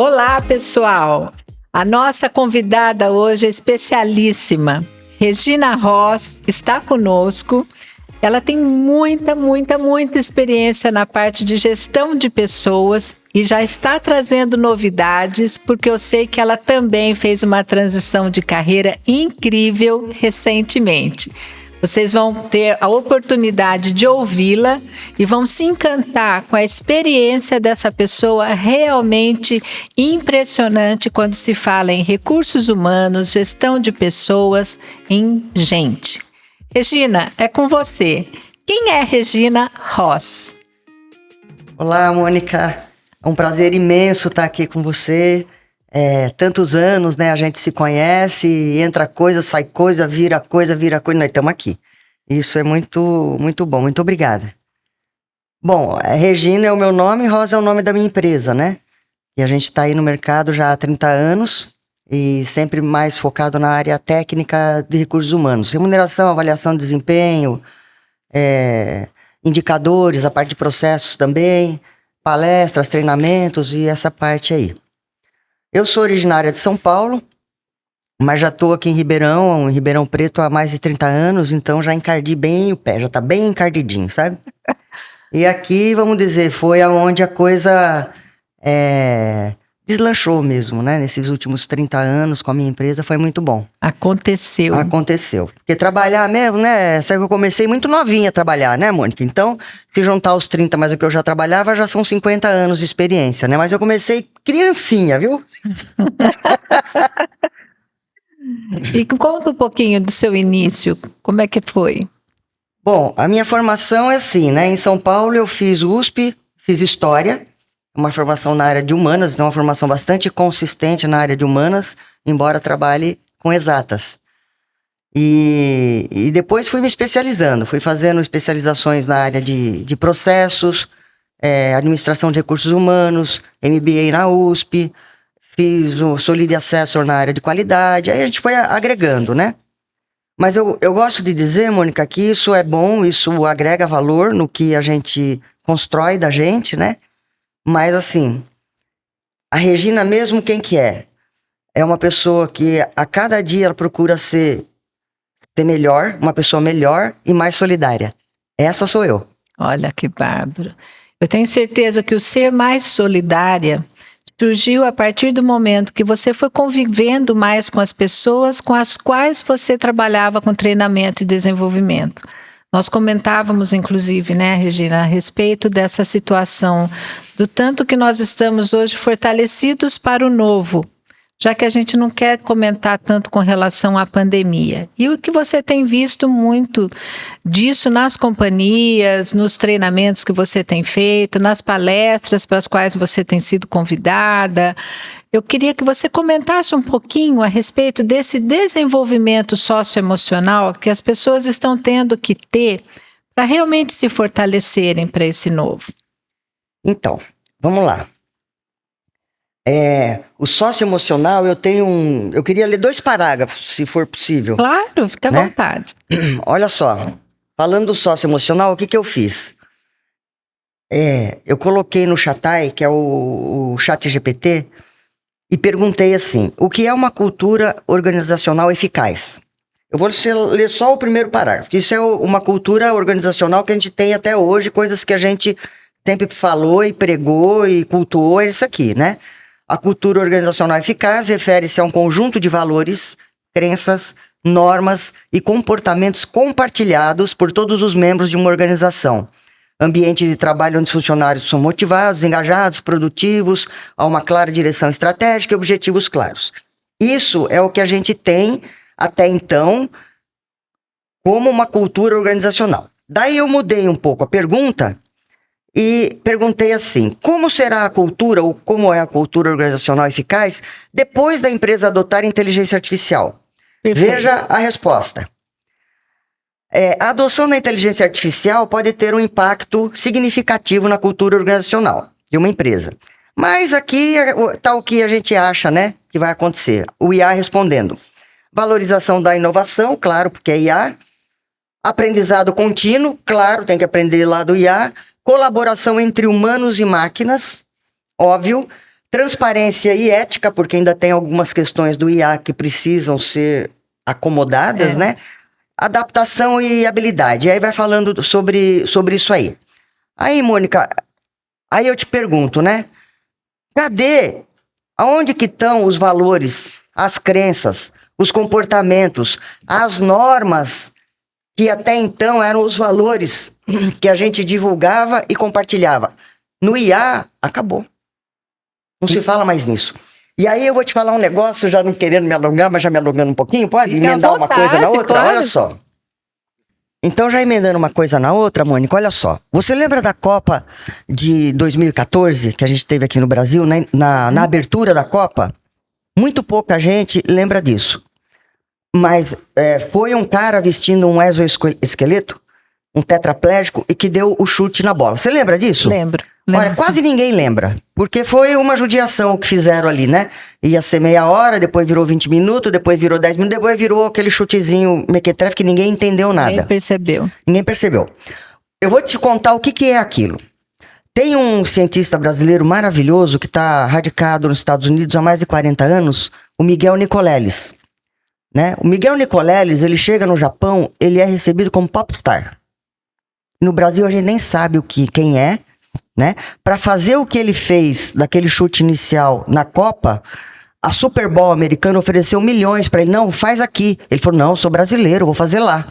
Olá, pessoal! A nossa convidada hoje é especialíssima. Regina Ross está conosco. Ela tem muita experiência na parte de gestão de pessoas e já está trazendo novidades, porque eu sei que ela também fez uma transição de carreira incrível recentemente. Vocês vão ter a oportunidade de ouvi-la e vão se encantar com a experiência dessa pessoa realmente impressionante quando se fala em recursos humanos, gestão de pessoas, em gente. Regina, é com você. Quem é Regina Ross? Olá, Mônica. É um prazer imenso estar aqui com você. Tantos anos, né? A gente se conhece, entra coisa, sai coisa, vira coisa, nós estamos aqui. Isso é muito bom, muito obrigada. Bom, Regina é o meu nome, Rosa é o nome da minha empresa, né? E a gente está aí no mercado já há 30 anos e sempre mais focado na área técnica de recursos humanos. Remuneração, avaliação de desempenho, indicadores, a parte de processos também, palestras, treinamentos e essa parte aí. Eu sou originária de São Paulo, mas já estou aqui em Ribeirão Preto há mais de 30 anos, então já encardi bem o pé, já está bem encardidinho, sabe? E aqui, vamos dizer, foi aonde a coisa deslanchou mesmo, né? Nesses últimos 30 anos com a minha empresa foi muito bom. Aconteceu. Porque trabalhar mesmo, né? Sabe que eu comecei muito novinha a trabalhar, né, Mônica? Então, se juntar os 30 mais o que eu já trabalhava, já são 50 anos de experiência, né? Mas eu comecei criancinha, viu? E conta um pouquinho do seu início, como é que foi? Bom, a minha formação é assim, né? Em São Paulo eu fiz USP, fiz História, uma formação na área de humanas, então uma formação bastante consistente na área de humanas, embora trabalhe com exatas. E depois fui me especializando, fui fazendo especializações na área de processos, administração de recursos humanos, MBA na USP, fiz o Solid Assessor na área de qualidade, aí a gente foi agregando, né? Mas eu gosto de dizer, Mônica, que isso é bom, isso agrega valor no que a gente constrói da gente, né? Mas assim, a Regina mesmo, quem que é? É uma pessoa que a cada dia ela procura ser melhor, uma pessoa melhor e mais solidária. Essa sou eu. Olha que bárbaro. Eu tenho certeza que o ser mais solidária surgiu a partir do momento que você foi convivendo mais com as pessoas com as quais você trabalhava com treinamento e desenvolvimento. Nós comentávamos, inclusive, né, Regina, a respeito dessa situação, do tanto que nós estamos hoje fortalecidos para o novo, já que a gente não quer comentar tanto com relação à pandemia. E o que você tem visto muito disso nas companhias, nos treinamentos que você tem feito, nas palestras para as quais você tem sido convidada. Eu queria que você comentasse um pouquinho a respeito desse desenvolvimento socioemocional que as pessoas estão tendo que ter para realmente se fortalecerem para esse novo. Então, vamos lá. O socioemocional, eu queria ler 2 parágrafos, se for possível. Claro, fica à vontade. Olha só, falando do socioemocional, o que eu fiz? Eu coloquei no Chatai, que é o ChatGPT, e perguntei assim, o que é uma cultura organizacional eficaz? Eu vou ler só o primeiro parágrafo. Isso é uma cultura organizacional que a gente tem até hoje, coisas que a gente sempre falou e pregou e cultuou, é isso aqui, né? A cultura organizacional eficaz refere-se a um conjunto de valores, crenças, normas e comportamentos compartilhados por todos os membros de uma organização. Ambiente de trabalho onde os funcionários são motivados, engajados, produtivos, há uma clara direção estratégica e objetivos claros. Isso é o que a gente tem até então como uma cultura organizacional. Daí eu mudei um pouco a pergunta e perguntei assim, como será a cultura ou como é a cultura organizacional eficaz depois da empresa adotar inteligência artificial? Perfeito. Veja a resposta. A adoção da inteligência artificial pode ter um impacto significativo na cultura organizacional de uma empresa. Mas aqui está o que a gente acha, né, que vai acontecer. O IA respondendo. Valorização da inovação, claro, porque é IA. Aprendizado contínuo, claro, tem que aprender lá do IA. Colaboração entre humanos e máquinas, óbvio. Transparência e ética, porque ainda tem algumas questões do IA que precisam ser acomodadas, né? Adaptação e habilidade. E aí vai falando sobre isso aí. Aí, Mônica, aí eu te pergunto, né? Cadê? Aonde que estão os valores, as crenças, os comportamentos, as normas que até então eram os valores que a gente divulgava e compartilhava? No IA, acabou. Não se fala mais nisso. E aí eu vou te falar um negócio, já não querendo me alongar, mas já me alongando um pouquinho, pode emendar uma coisa na outra? Claro. Olha só. Então, já emendando uma coisa na outra, Mônica, olha só. Você lembra da Copa de 2014, que a gente teve aqui no Brasil, né? Na abertura da Copa? Muito pouca gente lembra disso. Mas foi um cara vestindo um exoesqueleto, um tetraplégico, e que deu o chute na bola. Você lembra disso? Lembro. Olha, quase ninguém lembra, porque foi uma judiação que fizeram ali, né? Ia ser meia hora, depois virou 20 minutos, depois virou 10 minutos, depois virou aquele chutezinho mequetrefe que ninguém entendeu nada. Ninguém percebeu. Eu vou te contar o que é aquilo. Tem um cientista brasileiro maravilhoso que está radicado nos Estados Unidos há mais de 40 anos, o Miguel Nicoleles, né? O Miguel Nicoleles, ele chega no Japão, ele é recebido como popstar. No Brasil a gente nem sabe quem é, né? Para fazer o que ele fez daquele chute inicial na Copa, a Super Bowl americana ofereceu milhões para ele. Não, faz aqui. Ele falou, não, eu sou brasileiro, vou fazer lá.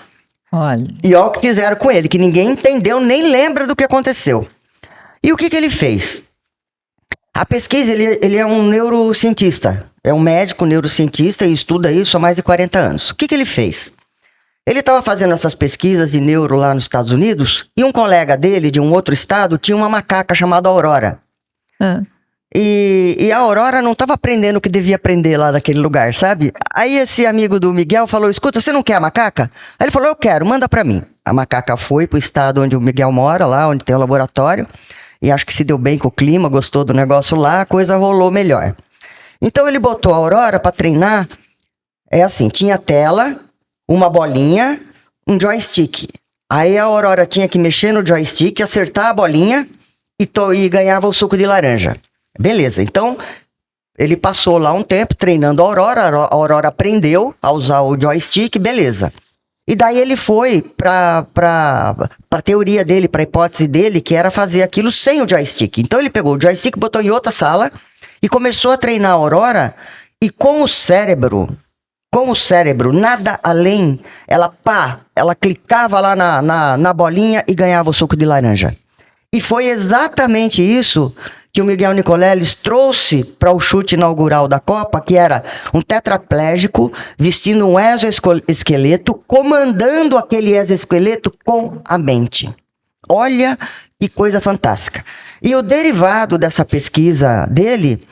Olha. E olha o que fizeram com ele, que ninguém entendeu, nem lembra do que aconteceu. E o que ele fez? A pesquisa, ele é um neurocientista, é um médico neurocientista e estuda isso há mais de 40 anos. O que ele fez? Ele estava fazendo essas pesquisas de neuro lá nos Estados Unidos e um colega dele, de um outro estado, tinha uma macaca chamada Aurora. E a Aurora não estava aprendendo o que devia aprender lá naquele lugar, sabe? Aí esse amigo do Miguel falou, escuta, você não quer a macaca? Aí ele falou, eu quero, manda para mim. A macaca foi pro estado onde o Miguel mora, lá onde tem o laboratório, e acho que se deu bem com o clima, gostou do negócio lá, a coisa rolou melhor. Então ele botou a Aurora para treinar, assim, tinha tela, uma bolinha, um joystick. Aí a Aurora tinha que mexer no joystick, acertar a bolinha e ganhava o suco de laranja. Beleza, então ele passou lá um tempo treinando a Aurora aprendeu a usar o joystick, beleza. E daí ele foi para a teoria dele, para a hipótese dele, que era fazer aquilo sem o joystick. Então ele pegou o joystick, botou em outra sala e começou a treinar a Aurora e com o cérebro, nada além, ela clicava lá na bolinha e ganhava o suco de laranja. E foi exatamente isso que o Miguel Nicoleles trouxe para o chute inaugural da Copa, que era um tetraplégico vestindo um exoesqueleto, comandando aquele exoesqueleto com a mente. Olha que coisa fantástica. E o derivado dessa pesquisa dele,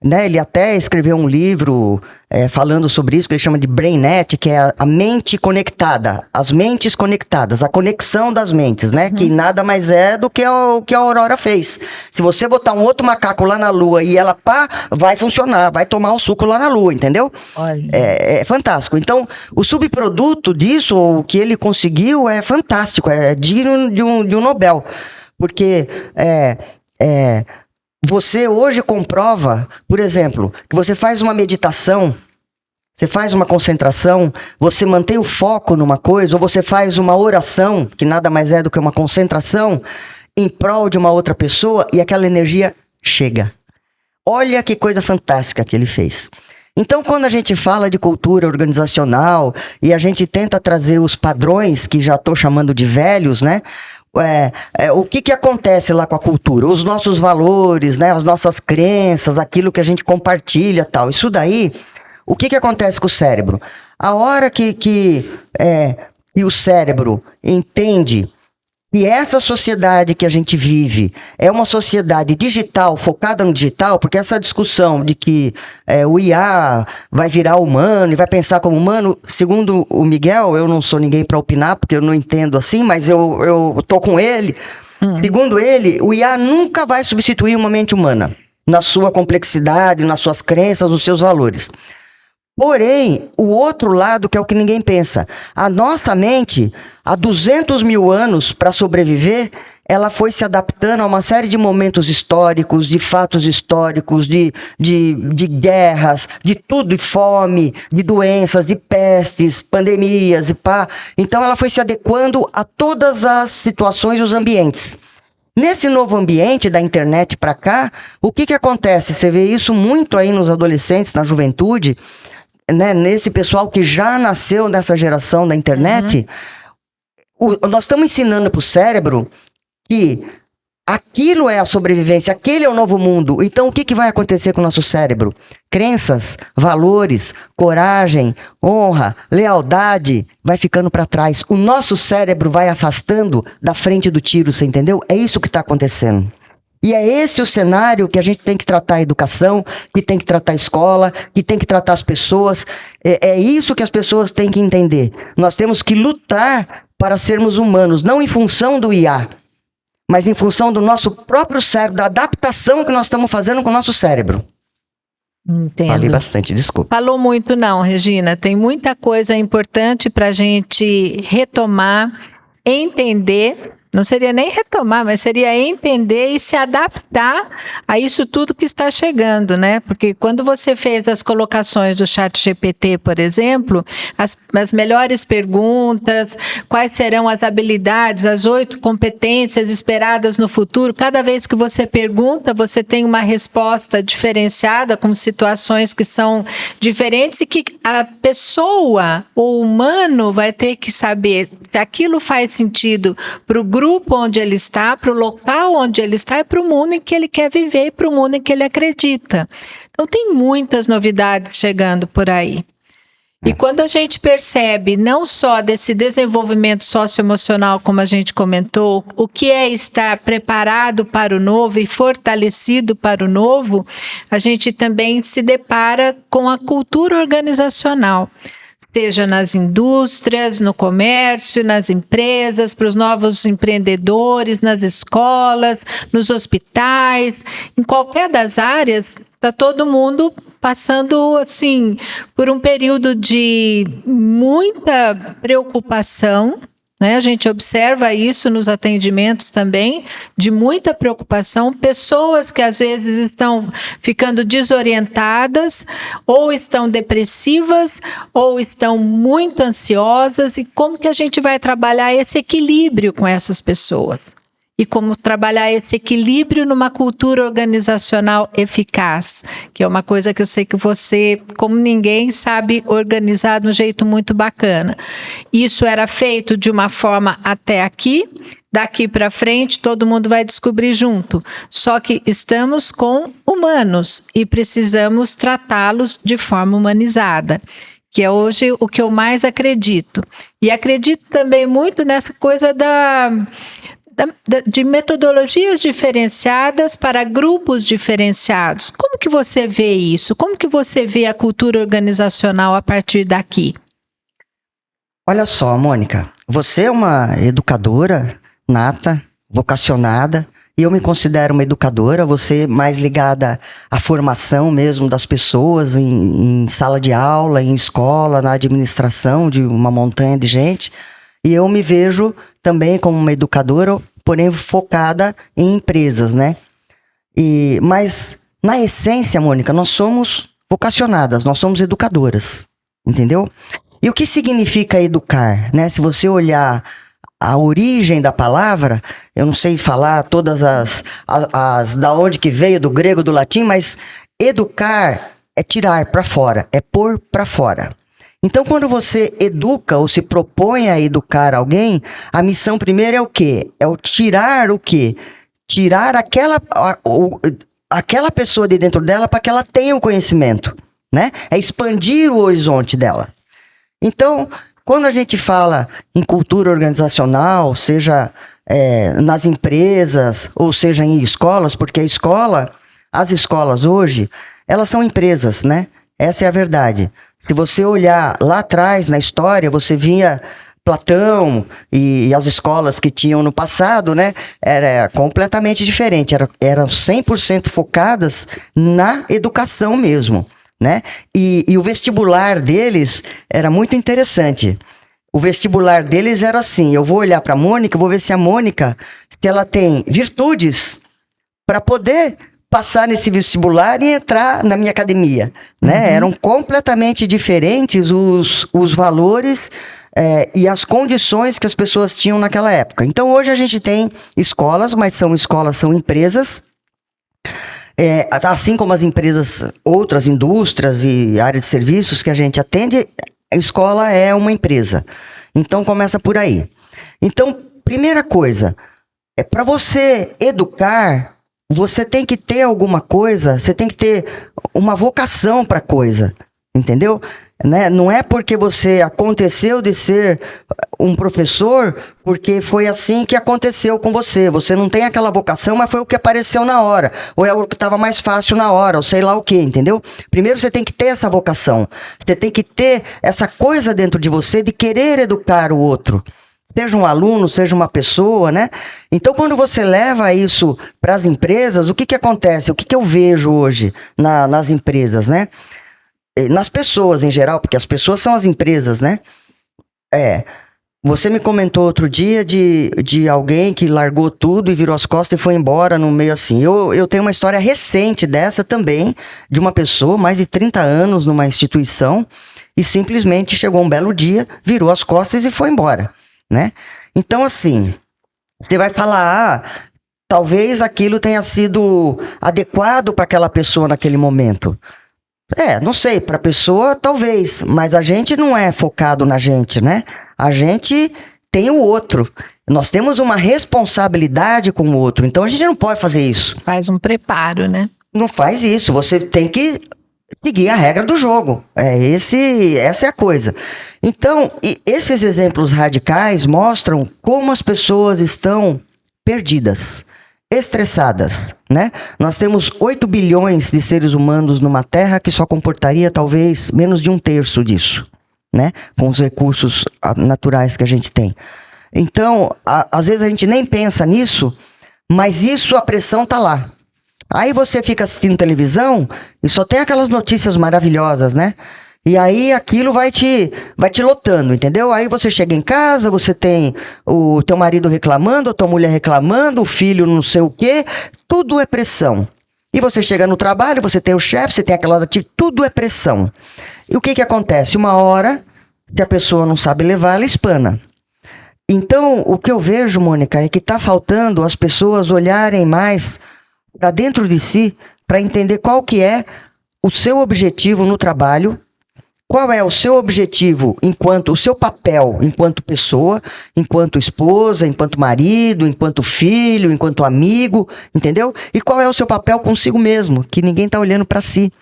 né, ele até escreveu um livro falando sobre isso, que ele chama de BrainNet, que é a mente conectada, as mentes conectadas, a conexão das mentes, né, que nada mais é do que o que a Aurora fez. Se você botar um outro macaco lá na Lua e ela vai funcionar, vai tomar o suco lá na Lua, entendeu? Olha. É fantástico. Então, o subproduto disso, o que ele conseguiu, é fantástico, é digno de um Nobel, porque você hoje comprova, por exemplo, que você faz uma meditação, você faz uma concentração, você mantém o foco numa coisa, ou você faz uma oração, que nada mais é do que uma concentração, em prol de uma outra pessoa, e aquela energia chega. Olha que coisa fantástica que ele fez. Então, quando a gente fala de cultura organizacional, e a gente tenta trazer os padrões, que já estou chamando de velhos, né? O que acontece lá com a cultura? Os nossos valores, né? As nossas crenças, aquilo que a gente compartilha, tal. Isso daí, o que acontece com o cérebro? A hora que o cérebro entende que essa sociedade que a gente vive é uma sociedade digital, focada no digital, porque essa discussão de que o IA vai virar humano e vai pensar como humano, segundo o Miguel, eu não sou ninguém para opinar, porque eu não entendo assim, mas eu tô com ele. Segundo ele, o IA nunca vai substituir uma mente humana, na sua complexidade, nas suas crenças, nos seus valores. Porém, o outro lado, que é o que ninguém pensa, a nossa mente, há 200 mil anos para sobreviver, ela foi se adaptando a uma série de momentos históricos, de fatos históricos, de guerras, de tudo, de fome, de doenças, de pestes, pandemias e pá. Então ela foi se adequando a todas as situações e os ambientes. Nesse novo ambiente da internet para cá, o que acontece? Você vê isso muito aí nos adolescentes, na juventude, né? Nesse pessoal que já nasceu nessa geração da internet, nós estamos ensinando para o cérebro que aquilo é a sobrevivência, aquele é o novo mundo. Então, o que vai acontecer com o nosso cérebro? Crenças, valores, coragem, honra, lealdade, vai ficando para trás. O nosso cérebro vai afastando da frente do tiro, você entendeu? É isso que está acontecendo. E é esse o cenário que a gente tem que tratar a educação, que tem que tratar a escola, que tem que tratar as pessoas. É isso que as pessoas têm que entender. Nós temos que lutar para sermos humanos, não em função do IA, mas em função do nosso próprio cérebro, da adaptação que nós estamos fazendo com o nosso cérebro. Entendo. Falei bastante, desculpa. Falou muito não, Regina. Tem muita coisa importante para a gente retomar, entender. Não seria nem retomar, mas seria entender e se adaptar a isso tudo que está chegando, né? Porque quando você fez as colocações do ChatGPT, por exemplo, as melhores perguntas, quais serão as habilidades, as 8 competências esperadas no futuro, cada vez que você pergunta, você tem uma resposta diferenciada, com situações que são diferentes e que a pessoa, o humano, vai ter que saber se aquilo faz sentido para o grupo onde ele está, para o local onde ele está e para o mundo em que ele quer viver e para o mundo em que ele acredita. Então tem muitas novidades chegando por aí. E quando a gente percebe não só desse desenvolvimento socioemocional, como a gente comentou, o que é estar preparado para o novo e fortalecido para o novo, a gente também se depara com a cultura organizacional. Seja nas indústrias, no comércio, nas empresas, para os novos empreendedores, nas escolas, nos hospitais, em qualquer das áreas, está todo mundo passando assim por um período de muita preocupação, né? A gente observa isso nos atendimentos também, de muita preocupação, pessoas que às vezes estão ficando desorientadas, ou estão depressivas, ou estão muito ansiosas, e como que a gente vai trabalhar esse equilíbrio com essas pessoas? E como trabalhar esse equilíbrio numa cultura organizacional eficaz, que é uma coisa que eu sei que você, como ninguém, sabe organizar de um jeito muito bacana. Isso era feito de uma forma até aqui, daqui para frente todo mundo vai descobrir junto. Só que estamos com humanos e precisamos tratá-los de forma humanizada, que é hoje o que eu mais acredito. E acredito também muito nessa coisa de metodologias diferenciadas para grupos diferenciados. Como que você vê isso? Como que você vê a cultura organizacional a partir daqui? Olha só, Mônica, você é uma educadora nata, vocacionada, e eu me considero uma educadora, você mais ligada à formação mesmo das pessoas em sala de aula, em escola, na administração de uma montanha de gente. E eu me vejo também como uma educadora, porém focada em empresas, né? Mas, na essência, Mônica, nós somos vocacionadas, nós somos educadoras, entendeu? E o que significa educar, né? Se você olhar a origem da palavra, eu não sei falar todas da onde que veio, do grego, do latim, mas educar é tirar para fora, é pôr para fora. Então, quando você educa ou se propõe a educar alguém, a missão primeira é o quê? É o tirar o quê? Tirar aquela pessoa de dentro dela para que ela tenha o conhecimento, né? É expandir o horizonte dela. Então, quando a gente fala em cultura organizacional, seja nas empresas ou seja em escolas, porque as escolas hoje, elas são empresas, né? Essa é a verdade. Se você olhar lá atrás na história, você via Platão e as escolas que tinham no passado, né? Era completamente diferente. Eram 100% focadas na educação mesmo. né? E o vestibular deles era muito interessante. O vestibular deles era assim, eu vou olhar para a Mônica, vou ver se a Mônica, se ela tem virtudes para poder passar nesse vestibular e entrar na minha academia, né? Eram completamente diferentes os valores e as condições que as pessoas tinham naquela época. Então, hoje a gente tem escolas, mas são empresas, assim como as empresas, outras indústrias e áreas de serviços que a gente atende, a escola é uma empresa. Então, começa por aí. Então, primeira coisa, para você educar, você tem que ter alguma coisa, você tem que ter uma vocação para coisa, entendeu? Né? Não é porque você aconteceu de ser um professor, porque foi assim que aconteceu com você. Você não tem aquela vocação, mas foi o que apareceu na hora. Ou é o que estava mais fácil na hora, ou sei lá o que, entendeu? Primeiro você tem que ter essa vocação. Você tem que ter essa coisa dentro de você de querer educar o outro. Seja um aluno, seja uma pessoa, né? Então, quando você leva isso para as empresas, o que acontece? O que eu vejo hoje nas empresas, né? Nas pessoas em geral, porque as pessoas são as empresas, né? Você me comentou outro dia de alguém que largou tudo e virou as costas e foi embora no meio assim. Eu tenho uma história recente dessa também, de uma pessoa, mais de 30 anos numa instituição, e simplesmente chegou um belo dia, virou as costas e foi embora. Né? Então, assim, você vai falar, talvez aquilo tenha sido adequado para aquela pessoa naquele momento. Não sei, para a pessoa talvez, mas a gente não é focado na gente, né? A gente tem o outro. Nós temos uma responsabilidade com o outro, então a gente não pode fazer isso. Faz um preparo, né? Não faz isso, você tem que seguir a regra do jogo. Essa é a coisa. Então, esses exemplos radicais mostram como as pessoas estão perdidas, estressadas, né? Nós temos 8 bilhões de seres humanos numa Terra que só comportaria talvez menos de 1/3 disso, né? Com os recursos naturais que a gente tem. Então, às vezes a gente nem pensa nisso, mas a pressão tá lá. Aí você fica assistindo televisão e só tem aquelas notícias maravilhosas, né? E aí aquilo vai te lotando, entendeu? Aí você chega em casa, você tem o teu marido reclamando, a tua mulher reclamando, o filho não sei o quê, tudo é pressão. E você chega no trabalho, você tem o chefe, você tem aquela atitude, tudo é pressão. E o que acontece? Uma hora, se a pessoa não sabe levar, ela espana. Então, o que eu vejo, Mônica, é que está faltando as pessoas olharem mais para dentro de si, para entender qual que é o seu objetivo no trabalho, qual é o seu objetivo o seu papel enquanto pessoa, enquanto esposa, enquanto marido, enquanto filho, enquanto amigo, entendeu? E qual é o seu papel consigo mesmo, que ninguém está olhando para si,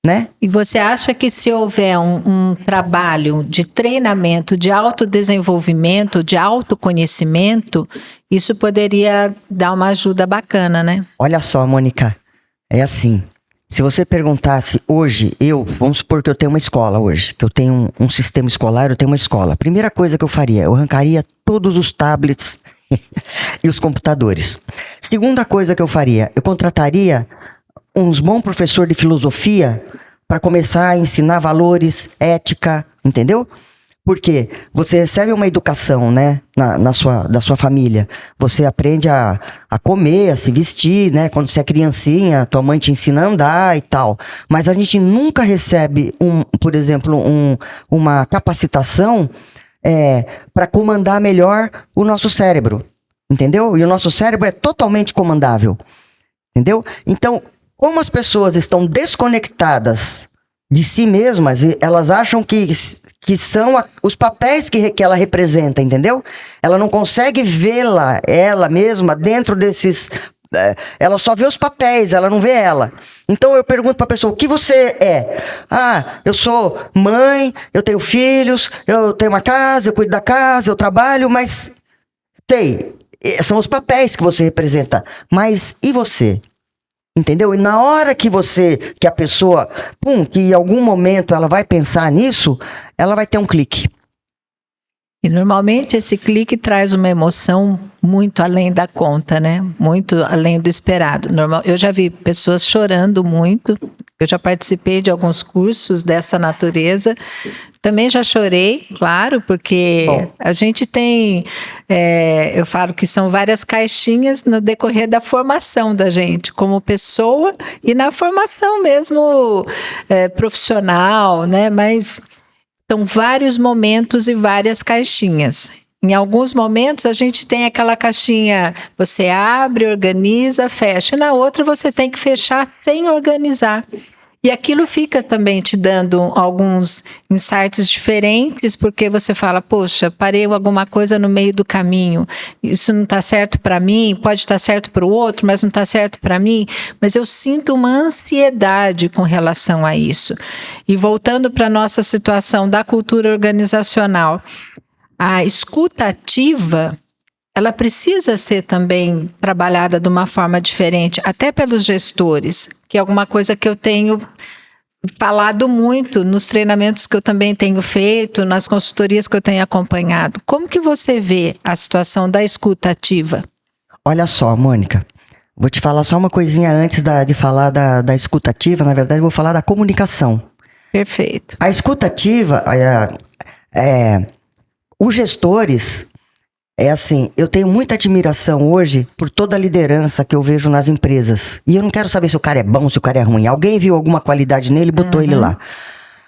né? E você acha que se houver um trabalho de treinamento, de autodesenvolvimento, de autoconhecimento, isso poderia dar uma ajuda bacana, né? Olha só, Mônica, é assim, se você perguntasse hoje, vamos supor que eu tenho uma escola hoje, que eu tenho um sistema escolar, eu tenho uma escola. A primeira coisa que eu faria, eu arrancaria todos os tablets e os computadores. Segunda coisa que eu faria, eu contrataria uns bons professores de filosofia para começar a ensinar valores, ética, entendeu? Porque você recebe uma educação, né, da sua família. Você aprende a comer, a se vestir, né? Quando você é criancinha, tua mãe te ensina a andar e tal. Mas a gente nunca recebe, por exemplo, uma capacitação para comandar melhor o nosso cérebro, entendeu? E o nosso cérebro é totalmente comandável, entendeu? Então, como as pessoas estão desconectadas de si mesmas, elas acham que são os papéis que ela representa, entendeu? Ela não consegue vê-la, ela mesma, dentro desses... ela só vê os papéis, ela não vê ela. Então eu pergunto para a pessoa, o que você é? Eu sou mãe, eu tenho filhos, eu tenho uma casa, eu cuido da casa, eu trabalho, mas... são os papéis que você representa. Mas e você? Entendeu? E na hora que a pessoa, que em algum momento ela vai pensar nisso, ela vai ter um clique. E normalmente esse clique traz uma emoção muito além da conta, né? Muito além do esperado. Eu já vi pessoas chorando muito Eu já participei de alguns cursos dessa natureza. Também já chorei, claro, porque a gente tem, eu falo que são várias caixinhas no decorrer da formação da gente, como pessoa e na formação mesmo profissional, né? Mas são vários momentos e várias caixinhas. Em alguns momentos a gente tem aquela caixinha, você abre, organiza, fecha. E na outra você tem que fechar sem organizar. E aquilo fica também te dando alguns insights diferentes, porque você fala, poxa, parei alguma coisa no meio do caminho, isso não está certo para mim, pode estar certo para o outro, mas não está certo para mim, mas eu sinto uma ansiedade com relação a isso. E voltando para a nossa situação da cultura organizacional, a escuta ativa, ela precisa ser também trabalhada de uma forma diferente, até pelos gestores, que é alguma coisa que eu tenho falado muito nos treinamentos que eu também tenho feito, nas consultorias que eu tenho acompanhado. Como que você vê a situação da escuta ativa? Olha só, Mônica, vou te falar só uma coisinha antes de falar da escuta ativa. Na verdade, eu vou falar da comunicação. Perfeito. A escuta ativa, os gestores... É assim, eu tenho muita admiração hoje por toda a liderança que eu vejo nas empresas. E eu não quero saber se o cara é bom, se o cara é ruim. Alguém viu alguma qualidade nele e botou ele lá.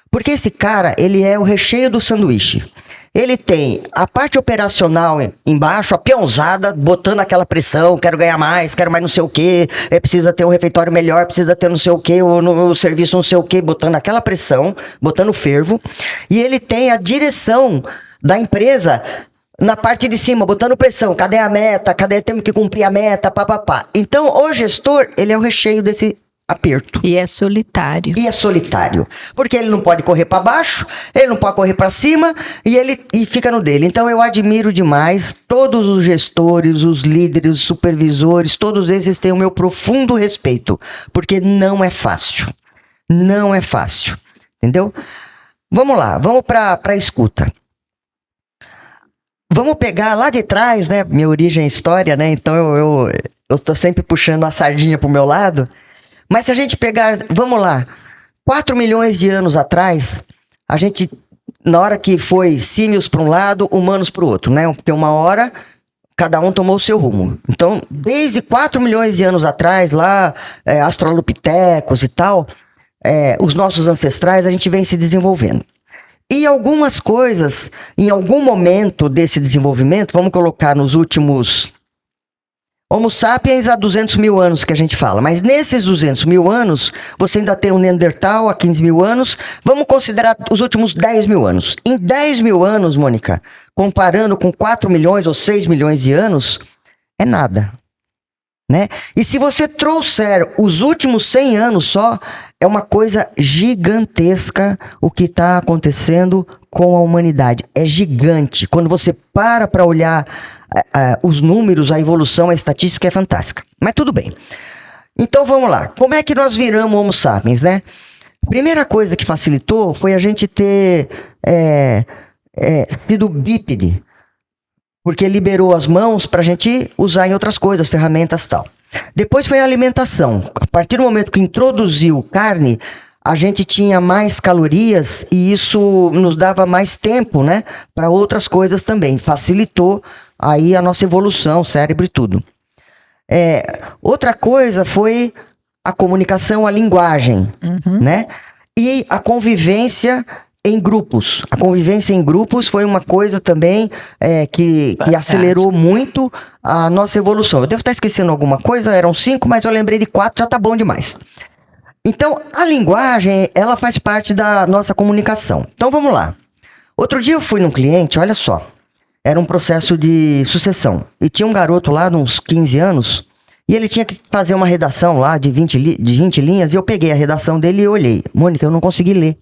Porque esse cara, ele é o recheio do sanduíche. Ele tem a parte operacional embaixo, a peãozada, botando aquela pressão, quero ganhar mais, quero mais não sei o quê, precisa ter um refeitório melhor, precisa ter não sei o quê, o serviço não sei o quê, botando aquela pressão, botando fervo. E ele tem a direção da empresa... na parte de cima, botando pressão, cadê a meta, temos que cumprir a meta, papapá. Então, o gestor, ele é o recheio desse aperto. E é solitário. Porque ele não pode correr para baixo, ele não pode correr para cima, e fica no dele. Então, eu admiro demais todos os gestores, os líderes, os supervisores, todos esses têm o meu profundo respeito, porque não é fácil. Não é fácil, entendeu? Vamos lá, vamos para a escuta. Vamos pegar lá de trás, né? Minha origem é história, né? Então eu tô sempre puxando a sardinha pro meu lado. Mas se a gente pegar, vamos lá, 4 milhões de anos atrás, a gente, na hora que foi símios para um lado, humanos para o outro, né? Porque uma hora, cada um tomou o seu rumo. Então, desde 4 milhões de anos atrás, lá, Australopithecus e tal, os nossos ancestrais, a gente vem se desenvolvendo. E algumas coisas, em algum momento desse desenvolvimento, vamos colocar nos últimos... Homo sapiens há 200 mil anos que a gente fala, mas nesses 200 mil anos, você ainda tem o Neandertal há 15 mil anos, vamos considerar os últimos 10 mil anos. Em 10 mil anos, Mônica, comparando com 4 milhões ou 6 milhões de anos, é nada. Né? E se você trouxer os últimos 100 anos só, é uma coisa gigantesca o que está acontecendo com a humanidade. É gigante. Quando você para olhar os números, a evolução, a estatística é fantástica. Mas tudo bem. Então vamos lá. Como é que nós viramos Homo sapiens, né? A primeira coisa que facilitou foi a gente ter sido bípede. Porque liberou as mãos para a gente usar em outras coisas, ferramentas e tal. Depois foi a alimentação. A partir do momento que introduziu carne, a gente tinha mais calorias e isso nos dava mais tempo, né, para outras coisas também. Facilitou aí a nossa evolução, cérebro e tudo. Outra coisa foi a comunicação, a linguagem, né? E a convivência em grupos. A convivência em grupos foi uma coisa também que acelerou muito a nossa evolução. Eu devo estar esquecendo alguma coisa, eram 5, mas eu lembrei de 4, já tá bom demais. Então, a linguagem, ela faz parte da nossa comunicação. Então, vamos lá. Outro dia eu fui num cliente, olha só, era um processo de sucessão. E tinha um garoto lá de uns 15 anos, e ele tinha que fazer uma redação lá de 20 linhas, e eu peguei a redação dele e olhei. Mônica, eu não consegui ler.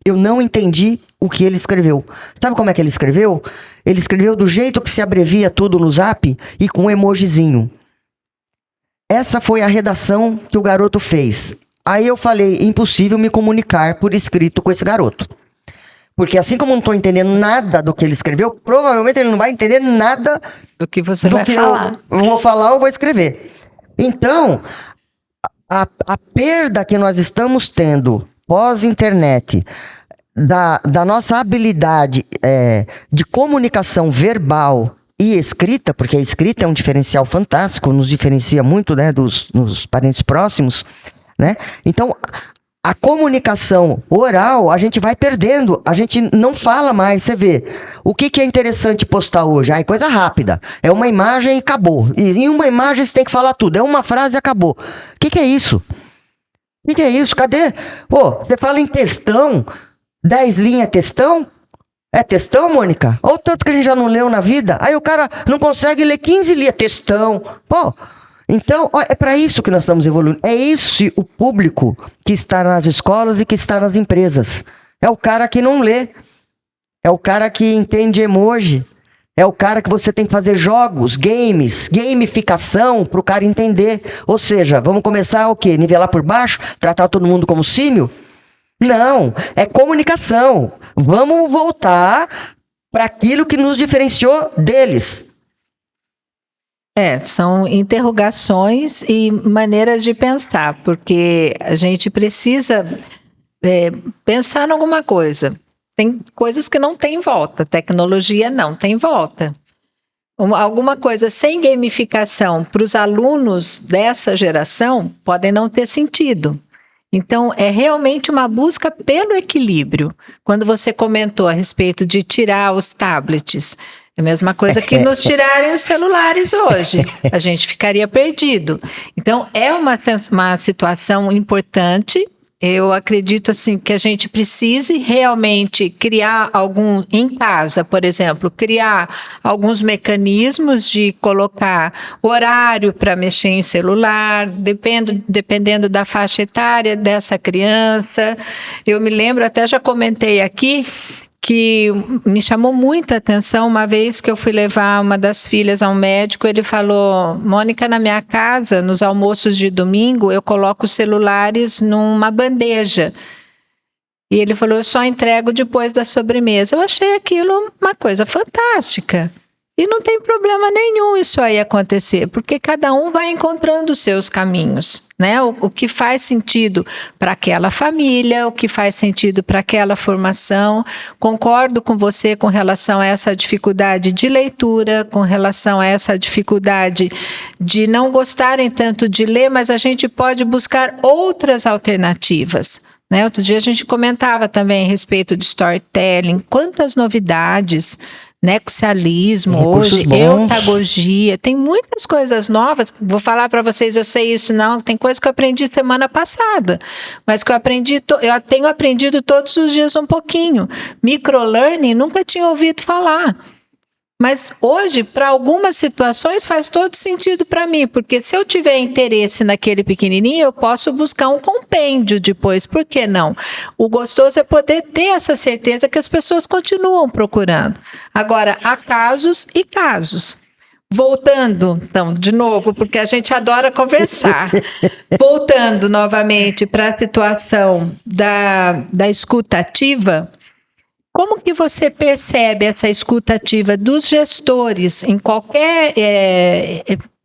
Eu não entendi o que ele escreveu. Sabe como é que ele escreveu? Ele escreveu do jeito que se abrevia tudo no Zap e com um emojizinho. Essa foi a redação que o garoto fez. Aí eu falei, impossível me comunicar por escrito com esse garoto. Porque assim como eu não estou entendendo nada do que ele escreveu, provavelmente ele não vai entender nada do que você vai falar. Eu vou falar ou vou escrever. Então, a perda que nós estamos tendo pós-internet da nossa habilidade de comunicação verbal e escrita, porque a escrita é um diferencial fantástico, nos diferencia muito, né, dos parentes próximos, né? Então, a comunicação oral, a gente vai perdendo, a gente não fala mais, você vê. O que é interessante postar hoje? É coisa rápida, é uma imagem e acabou. E em uma imagem você tem que falar tudo, é uma frase e acabou. O que é isso? O que é isso? Cadê? Pô, você fala em textão, 10 linhas é textão? É textão, Mônica? Olha o tanto que a gente já não leu na vida. Aí o cara não consegue ler 15 linhas, textão. Pô, então é para isso que nós estamos evoluindo. É esse o público que está nas escolas e que está nas empresas. É o cara que não lê. É o cara que entende emoji. É o cara que você tem que fazer jogos, games, gamificação para o cara entender. Ou seja, vamos começar o quê? Nivelar por baixo? Tratar todo mundo como símio? Não, é comunicação. Vamos voltar para aquilo que nos diferenciou deles. São interrogações e maneiras de pensar, porque a gente precisa pensar em alguma coisa. Tem coisas que não tem volta, tecnologia não tem volta. Alguma coisa sem gamificação para os alunos dessa geração podem não ter sentido. Então, é realmente uma busca pelo equilíbrio. Quando você comentou a respeito de tirar os tablets, é a mesma coisa que nos tirarem os celulares hoje. A gente ficaria perdido. Então, é uma situação importante. Eu acredito assim que a gente precise realmente criar em casa, por exemplo, criar alguns mecanismos de colocar horário para mexer em celular, dependendo da faixa etária dessa criança. Eu me lembro, até já comentei aqui, que me chamou muita atenção uma vez que eu fui levar uma das filhas a um médico. Ele falou: Mônica, na minha casa, nos almoços de domingo, eu coloco os celulares numa bandeja. E ele falou: eu só entrego depois da sobremesa. Eu achei aquilo uma coisa fantástica. E não tem problema nenhum isso aí acontecer, porque cada um vai encontrando os seus caminhos, né? O que faz sentido para aquela família, o que faz sentido para aquela formação. Concordo com você com relação a essa dificuldade de leitura, com relação a essa dificuldade de não gostarem tanto de ler, mas a gente pode buscar outras alternativas. Né? Outro dia a gente comentava também a respeito de storytelling, quantas novidades, nexialismo, hoje, eutagogia, tem muitas coisas novas. Vou falar para vocês, eu sei isso não, tem coisa que eu aprendi semana passada, mas que eu tenho aprendido todos os dias um pouquinho. Microlearning, nunca tinha ouvido falar. Mas hoje, para algumas situações, faz todo sentido para mim, porque se eu tiver interesse naquele pequenininho, eu posso buscar um compêndio depois, por que não? O gostoso é poder ter essa certeza que as pessoas continuam procurando. Agora, há casos e casos. Voltando, então, de novo, porque a gente adora conversar. Voltando novamente para a situação da escuta ativa. Como que você percebe essa escuta ativa dos gestores em qualquer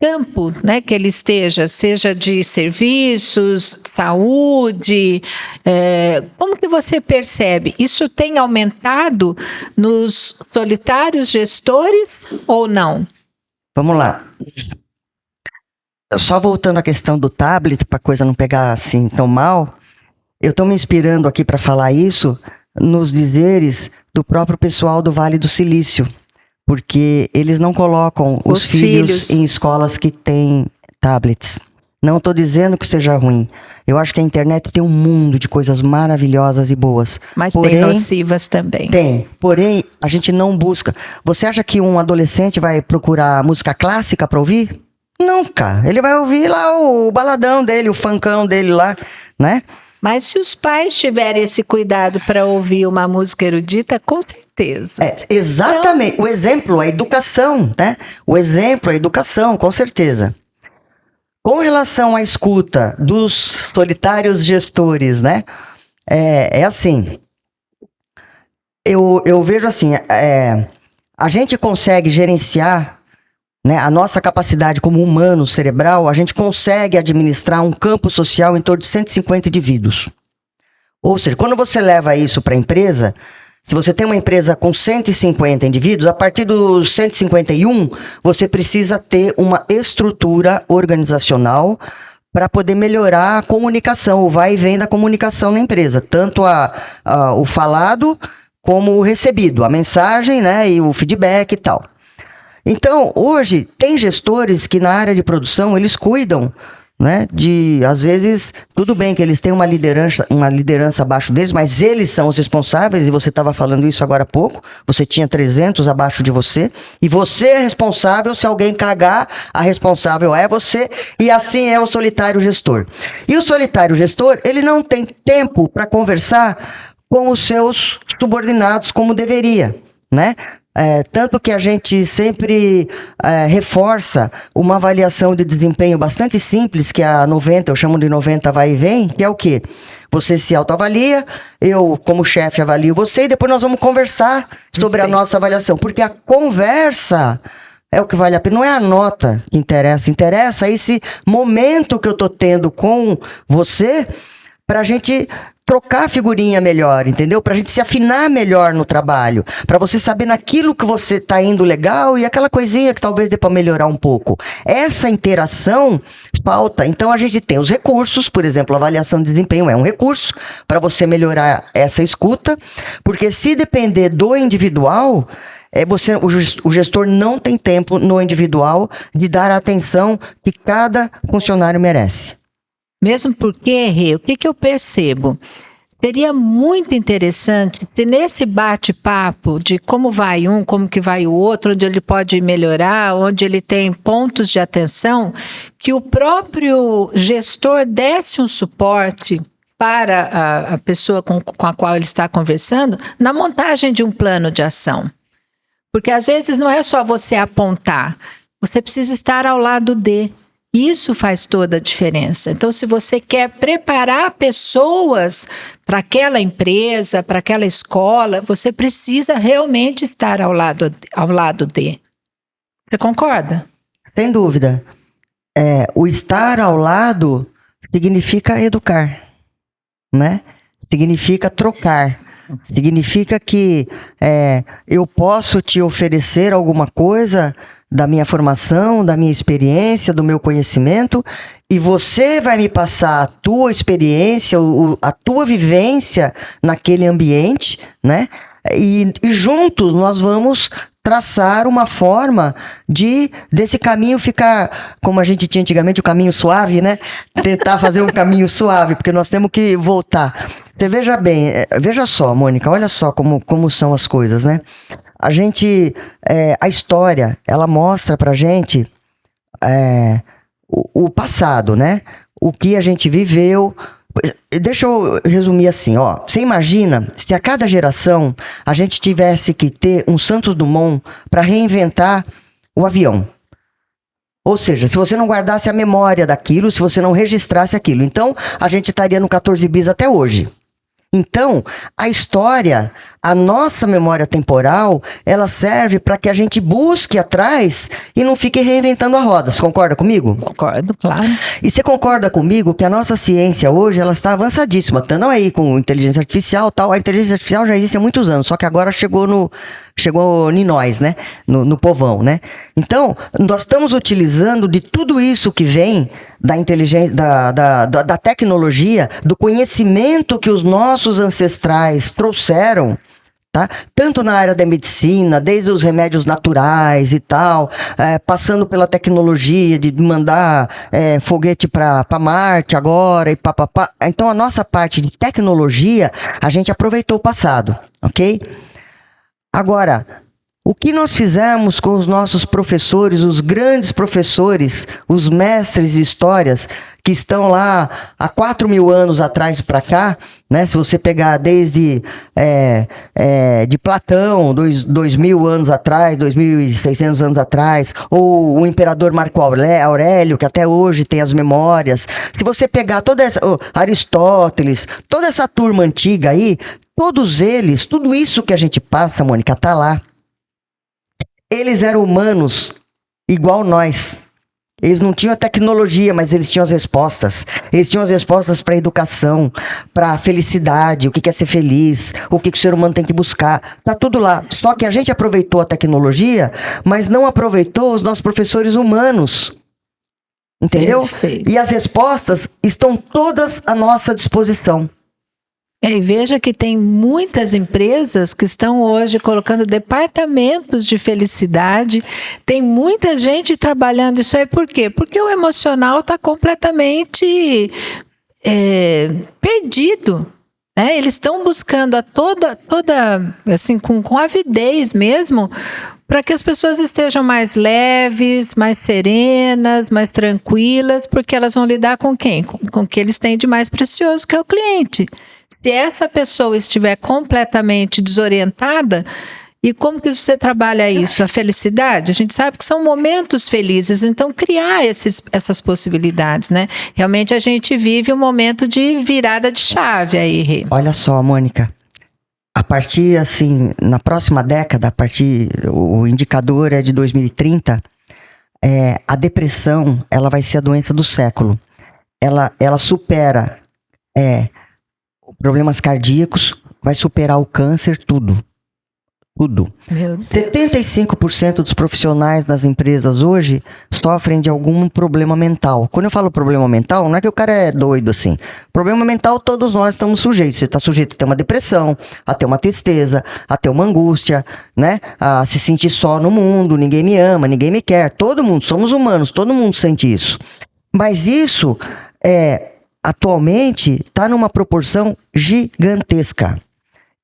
campo, né, que ele esteja, seja de serviços, saúde, como que você percebe? Isso tem aumentado nos solitários gestores ou não? Vamos lá. Só voltando à questão do tablet, para a coisa não pegar assim tão mal, eu estou me inspirando aqui para falar isso nos dizeres do próprio pessoal do Vale do Silício, porque eles não colocam os filhos em escolas que têm tablets. Não estou dizendo que seja ruim. Eu acho que a internet tem um mundo de coisas maravilhosas e boas. Mas tem nocivas também. Tem. Porém, a gente não busca. Você acha que um adolescente vai procurar música clássica para ouvir? Nunca. Ele vai ouvir lá o baladão dele, o funkão dele lá, né? Mas se os pais tiverem esse cuidado para ouvir uma música erudita, com certeza. Exatamente. Então, o exemplo, a educação, né? O exemplo, a educação, com certeza. Com relação à escuta dos solitários gestores, né? É assim. Eu vejo assim, a gente consegue gerenciar né? A nossa capacidade como humano cerebral, a gente consegue administrar um campo social em torno de 150 indivíduos. Ou seja, quando você leva isso para a empresa, se você tem uma empresa com 150 indivíduos, a partir dos 151, você precisa ter uma estrutura organizacional para poder melhorar a comunicação, o vai e vem da comunicação na empresa, tanto o falado como o recebido, a mensagem, né, e o feedback e tal. Então, hoje, tem gestores que na área de produção, eles cuidam, né, às vezes, tudo bem que eles têm uma liderança abaixo deles, mas eles são os responsáveis, e você estava falando isso agora há pouco, você tinha 300 abaixo de você, e você é responsável, se alguém cagar, a responsável é você, e assim é o solitário gestor. E o solitário gestor, ele não tem tempo para conversar com os seus subordinados como deveria, né? Tanto que a gente sempre reforça uma avaliação de desempenho bastante simples, que é a 90, eu chamo de 90 vai e vem, que é o quê? Você se autoavalia, eu como chefe avalio você, e depois nós vamos conversar sobre a nossa avaliação, porque a conversa é o que vale a pena, não é a nota que interessa esse momento que eu tô tendo com você, pra gente trocar a figurinha melhor, entendeu? Pra gente se afinar melhor no trabalho, pra você saber naquilo que você tá indo legal e aquela coisinha que talvez dê pra melhorar um pouco. Essa interação falta. Então a gente tem os recursos, por exemplo, a avaliação de desempenho é um recurso para você melhorar essa escuta, porque se depender do individual, o gestor não tem tempo no individual de dar a atenção que cada funcionário merece. Mesmo porque, Rê, o que eu percebo? Seria muito interessante se nesse bate-papo de como vai um, como que vai o outro, onde ele pode melhorar, onde ele tem pontos de atenção, que o próprio gestor desse um suporte para a pessoa com a qual ele está conversando na montagem de um plano de ação. Porque às vezes não é só você apontar, você precisa estar ao lado de. Isso faz toda a diferença. Então, se você quer preparar pessoas para aquela empresa, para aquela escola, você precisa realmente estar ao lado de. Você concorda? Sem dúvida. O estar ao lado significa educar, né? Significa trocar. Significa que eu posso te oferecer alguma coisa da minha formação, da minha experiência, do meu conhecimento, e você vai me passar a tua experiência, a tua vivência naquele ambiente, né? E juntos nós vamos traçar uma forma desse caminho ficar, como a gente tinha antigamente, o caminho suave, né? Tentar fazer um caminho suave, porque nós temos que voltar. Você veja bem, veja só, Mônica, olha só como são as coisas, né? A história, ela mostra pra gente o passado, né? O que a gente viveu. Deixa eu resumir assim, ó. Você imagina se a cada geração a gente tivesse que ter um Santos Dumont para reinventar o avião. Ou seja, se você não guardasse a memória daquilo, se você não registrasse aquilo. Então, a gente estaria no 14 bis até hoje. Então, a história, a nossa memória temporal, ela serve para que a gente busque atrás e não fique reinventando a roda. Você concorda comigo? Concordo, claro. E você concorda comigo que a nossa ciência hoje, ela está avançadíssima, tanto aí com inteligência artificial e tal. A inteligência artificial já existe há muitos anos, só que agora chegou em nós, né? No povão, né? Então, nós estamos utilizando de tudo isso que vem da inteligência, da tecnologia, do conhecimento que os nossos ancestrais trouxeram, tá? Tanto na área da medicina, desde os remédios naturais e tal, passando pela tecnologia de mandar foguete para Marte agora e papapá. Então, a nossa parte de tecnologia, a gente aproveitou o passado, ok? Agora, o que nós fizemos com os nossos professores, os grandes professores, os mestres de histórias, que estão lá há 4.000 anos atrás para cá, né? Se você pegar desde de Platão, 2.000 anos atrás, 2.600 anos atrás, ou o imperador Marco Aurélio, que até hoje tem as memórias. Se você pegar Aristóteles, toda essa turma antiga aí, todos eles, tudo isso que a gente passa, Mônica, tá lá. Eles eram humanos igual nós. Eles não tinham a tecnologia, mas eles tinham as respostas. Eles tinham as respostas para a educação, para a felicidade, o que é ser feliz, o que o ser humano tem que buscar. Tá tudo lá. Só que a gente aproveitou a tecnologia, mas não aproveitou os nossos professores humanos. Entendeu? Perfeito. E as respostas estão todas à nossa disposição. E veja que tem muitas empresas que estão hoje colocando departamentos de felicidade. Tem muita gente trabalhando isso aí. Por quê? Porque o emocional está completamente perdido. Né? Eles estão buscando a toda assim, com avidez mesmo, para que as pessoas estejam mais leves, mais serenas, mais tranquilas, porque elas vão lidar com quem? Com o que eles têm de mais precioso, que é o cliente. Se essa pessoa estiver completamente desorientada, e como que você trabalha isso? A felicidade? A gente sabe que são momentos felizes, então criar essas possibilidades, né? Realmente a gente vive um momento de virada de chave aí, Rê. Olha só, Mônica, a partir, assim, na próxima década, o indicador é de 2030, a depressão, ela vai ser a doença do século. Ela supera problemas cardíacos, vai superar o câncer, tudo. Tudo. 75% dos profissionais das empresas hoje sofrem de algum problema mental. Quando eu falo problema mental, não é que o cara é doido assim. Problema mental, todos nós estamos sujeitos. Você está sujeito a ter uma depressão, a ter uma tristeza, a ter uma angústia, né? A se sentir só no mundo, ninguém me ama, ninguém me quer. Todo mundo, somos humanos, todo mundo sente isso. Mas isso, atualmente, está numa proporção gigantesca.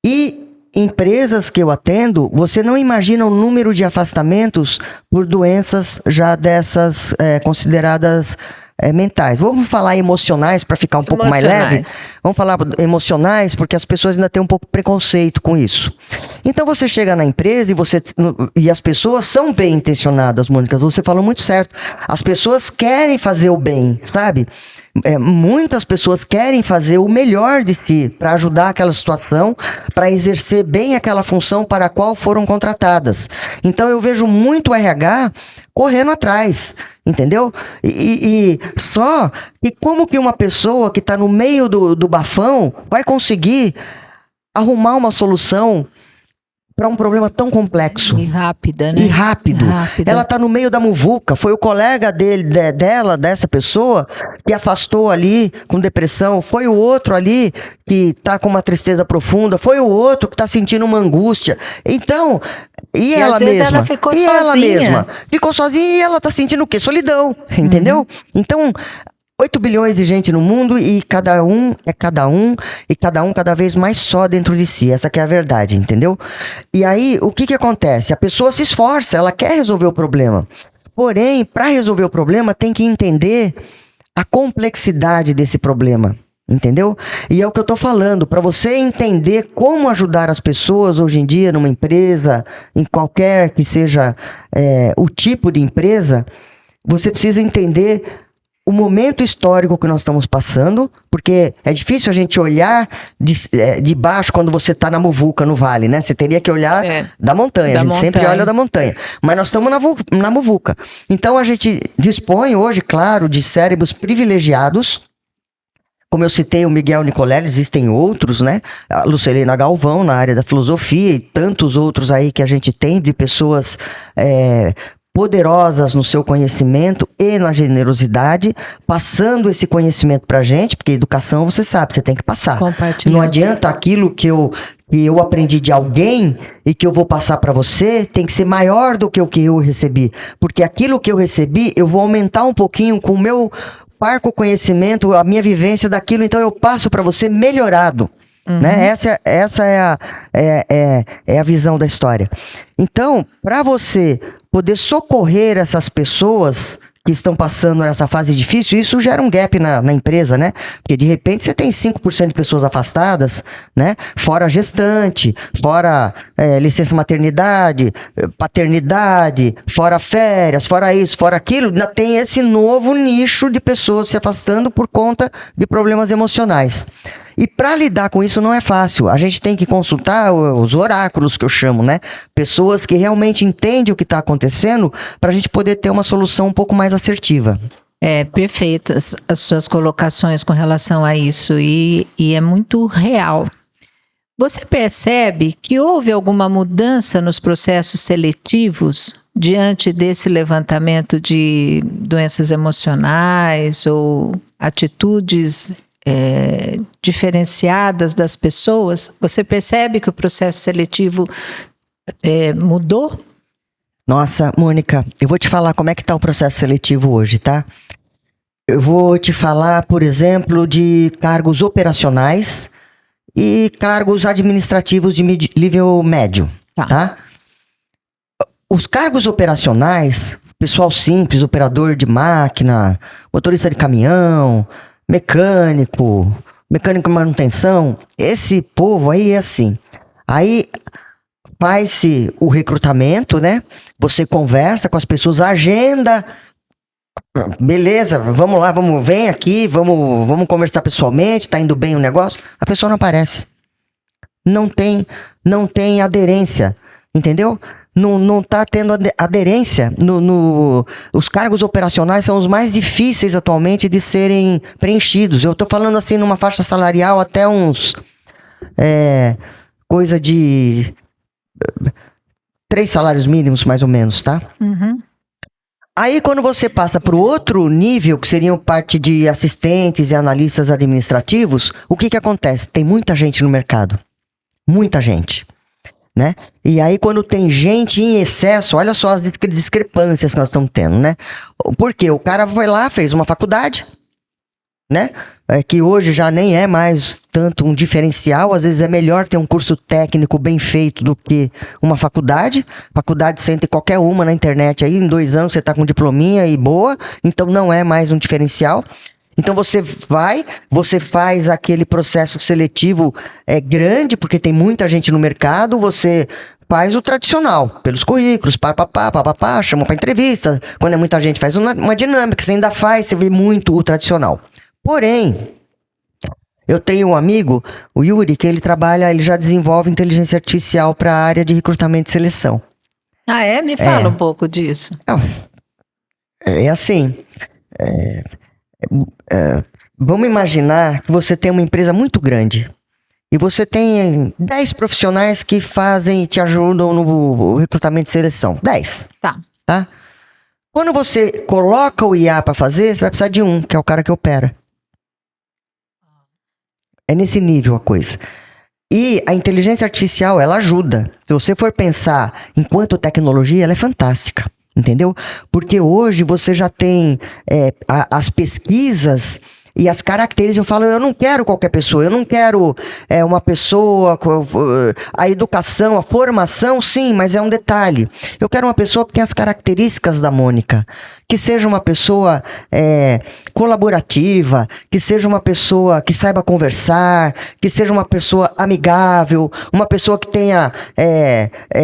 E empresas que eu atendo, você não imagina o número de afastamentos por doenças já dessas consideradas mentais. Vamos falar emocionais para ficar um pouco mais leve? Vamos falar emocionais porque as pessoas ainda têm um pouco de preconceito com isso. Então você chega na empresa e as pessoas são bem intencionadas, Mônica, você falou muito certo. As pessoas querem fazer o bem, sabe? Muitas pessoas querem fazer o melhor de si para ajudar aquela situação, para exercer bem aquela função para a qual foram contratadas. Então eu vejo muito RH correndo atrás, entendeu? E só que como que uma pessoa que está no meio do bafão vai conseguir arrumar uma solução para um problema tão complexo. E rápida, né? E rápido. Ela está no meio da muvuca. Foi o colega dessa pessoa, que afastou ali com depressão. Foi o outro ali que está com uma tristeza profunda. Foi o outro que está sentindo uma angústia. Então, e ela mesma? Ela ficou sozinha. Ela mesma ficou sozinha e ela está sentindo o quê? Solidão. Entendeu? Então, 8 bilhões de gente no mundo e cada um é cada um e cada um cada vez mais só dentro de si. Essa que é a verdade, entendeu? E aí, o que acontece? A pessoa se esforça, ela quer resolver o problema. Porém, para resolver o problema, tem que entender a complexidade desse problema, entendeu? E é o que eu tô falando, para você entender como ajudar as pessoas hoje em dia numa empresa, em qualquer que seja o tipo de empresa, você precisa entender o momento histórico que nós estamos passando, porque é difícil a gente olhar de baixo quando você está na muvuca, no vale, né? Você teria que olhar da montanha, a gente sempre olha da montanha. Mas nós estamos na muvuca. Então a gente dispõe hoje, claro, de cérebros privilegiados. Como eu citei o Miguel Nicolelli, existem outros, né? A Lucilena Galvão, na área da filosofia, e tantos outros aí que a gente tem de pessoas poderosas no seu conhecimento e na generosidade, passando esse conhecimento pra gente, porque educação, você sabe, você tem que passar. Não adianta aquilo que eu aprendi de alguém e que eu vou passar para você, tem que ser maior do que o que eu recebi. Porque aquilo que eu recebi, eu vou aumentar um pouquinho com o meu parco conhecimento, a minha vivência daquilo, então eu passo para você melhorado. Né? Essa é a visão da história. Então, para você poder socorrer essas pessoas que estão passando nessa fase difícil, isso gera um gap na empresa, né? Porque de repente você tem 5% de pessoas afastadas, né? Fora gestante, fora licença maternidade, paternidade, fora férias, fora isso, fora aquilo. Ainda tem esse novo nicho de pessoas se afastando por conta de problemas emocionais. E para lidar com isso não é fácil. A gente tem que consultar os oráculos, que eu chamo, né? Pessoas que realmente entendem o que está acontecendo para a gente poder ter uma solução um pouco mais assertiva. Perfeitas as suas colocações com relação a isso e é muito real. Você percebe que houve alguma mudança nos processos seletivos diante desse levantamento de doenças emocionais ou atitudes diferenciadas das pessoas? Você percebe que o processo seletivo mudou? Nossa, Mônica, eu vou te falar como é que está o processo seletivo hoje, tá? Eu vou te falar, por exemplo, de cargos operacionais e cargos administrativos de nível médio, tá? Os cargos operacionais, pessoal simples, operador de máquina, motorista de caminhão, mecânico de manutenção, esse povo aí é assim. Aí faz-se o recrutamento, né? Você conversa com as pessoas, agenda, beleza, vamos lá, vem aqui, vamos conversar pessoalmente, tá indo bem o negócio. A pessoa não aparece. Não tem aderência, entendeu? Não tá tendo aderência. Os cargos operacionais são os mais difíceis atualmente de serem preenchidos. Eu tô falando assim numa faixa salarial até uns coisa de 3 salários mínimos, mais ou menos, tá? Uhum. Aí, quando você passa para o outro nível, que seriam parte de assistentes e analistas administrativos, o que acontece? Tem muita gente no mercado. Muita gente, né? E aí, quando tem gente em excesso, olha só as discrepâncias que nós estamos tendo, né? Porque o cara foi lá, fez uma faculdade, né? Que hoje já nem é mais tanto um diferencial. Às vezes é melhor ter um curso técnico bem feito do que uma faculdade. Faculdade você entra em qualquer uma na internet aí, em 2 anos você tá com diplominha e boa, então não é mais um diferencial. Então você faz aquele processo seletivo grande, porque tem muita gente no mercado, você faz o tradicional, pelos currículos, chama para entrevista. Quando é muita gente, faz uma dinâmica, você ainda faz, você vê muito o tradicional. Porém, eu tenho um amigo, o Yuri, que ele já desenvolve inteligência artificial para a área de recrutamento e seleção. Ah, é? Me fala um pouco disso. É assim, vamos imaginar que você tem uma empresa muito grande e você tem 10 profissionais que te ajudam no recrutamento e seleção. 10. Tá? Quando você coloca o IA para fazer, você vai precisar de um, que é o cara que opera. É nesse nível a coisa. E a inteligência artificial, ela ajuda. Se você for pensar enquanto tecnologia, ela é fantástica. Entendeu? Porque hoje você já tem as pesquisas e as características. Eu falo, eu não quero qualquer pessoa, eu não quero uma pessoa, a educação, a formação, sim, mas é um detalhe. Eu quero uma pessoa que tenha as características da Mônica, que seja uma pessoa colaborativa, que seja uma pessoa que saiba conversar, que seja uma pessoa amigável, uma pessoa que tenha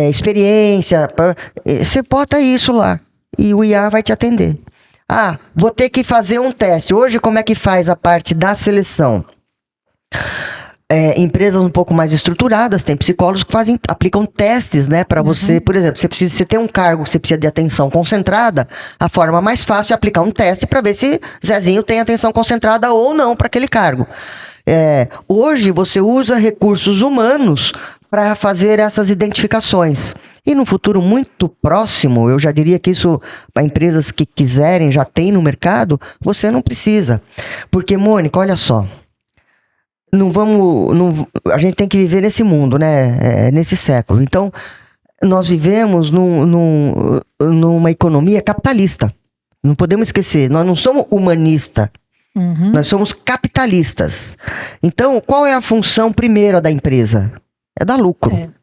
experiência. Você bota isso lá e o IA vai te atender. Ah, vou ter que fazer um teste. Hoje, como é que faz a parte da seleção? Empresas um pouco mais estruturadas, tem psicólogos que aplicam testes, né? Para você, por exemplo, você tem um cargo que você precisa de atenção concentrada, a forma mais fácil é aplicar um teste para ver se Zezinho tem atenção concentrada ou não para aquele cargo. Hoje, você usa recursos humanos para fazer essas identificações. E no futuro muito próximo, eu já diria que isso, para empresas que quiserem, já tem no mercado, você não precisa. Porque, Mônica, olha só, a gente tem que viver nesse mundo, né? Nesse século. Então, nós vivemos numa economia capitalista. Não podemos esquecer, nós não somos humanistas. Nós somos capitalistas. Então, qual é a função primeira da empresa? É dar lucro.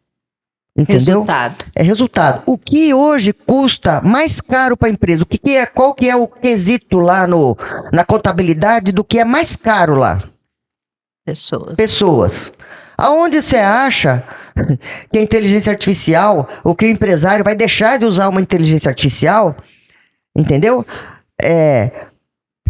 Entendeu? Resultado. É resultado. O que hoje custa mais caro para a empresa? Qual que é o quesito lá na contabilidade do que é mais caro lá? Pessoas. Aonde você acha que a inteligência artificial, ou que o empresário vai deixar de usar uma inteligência artificial? Entendeu?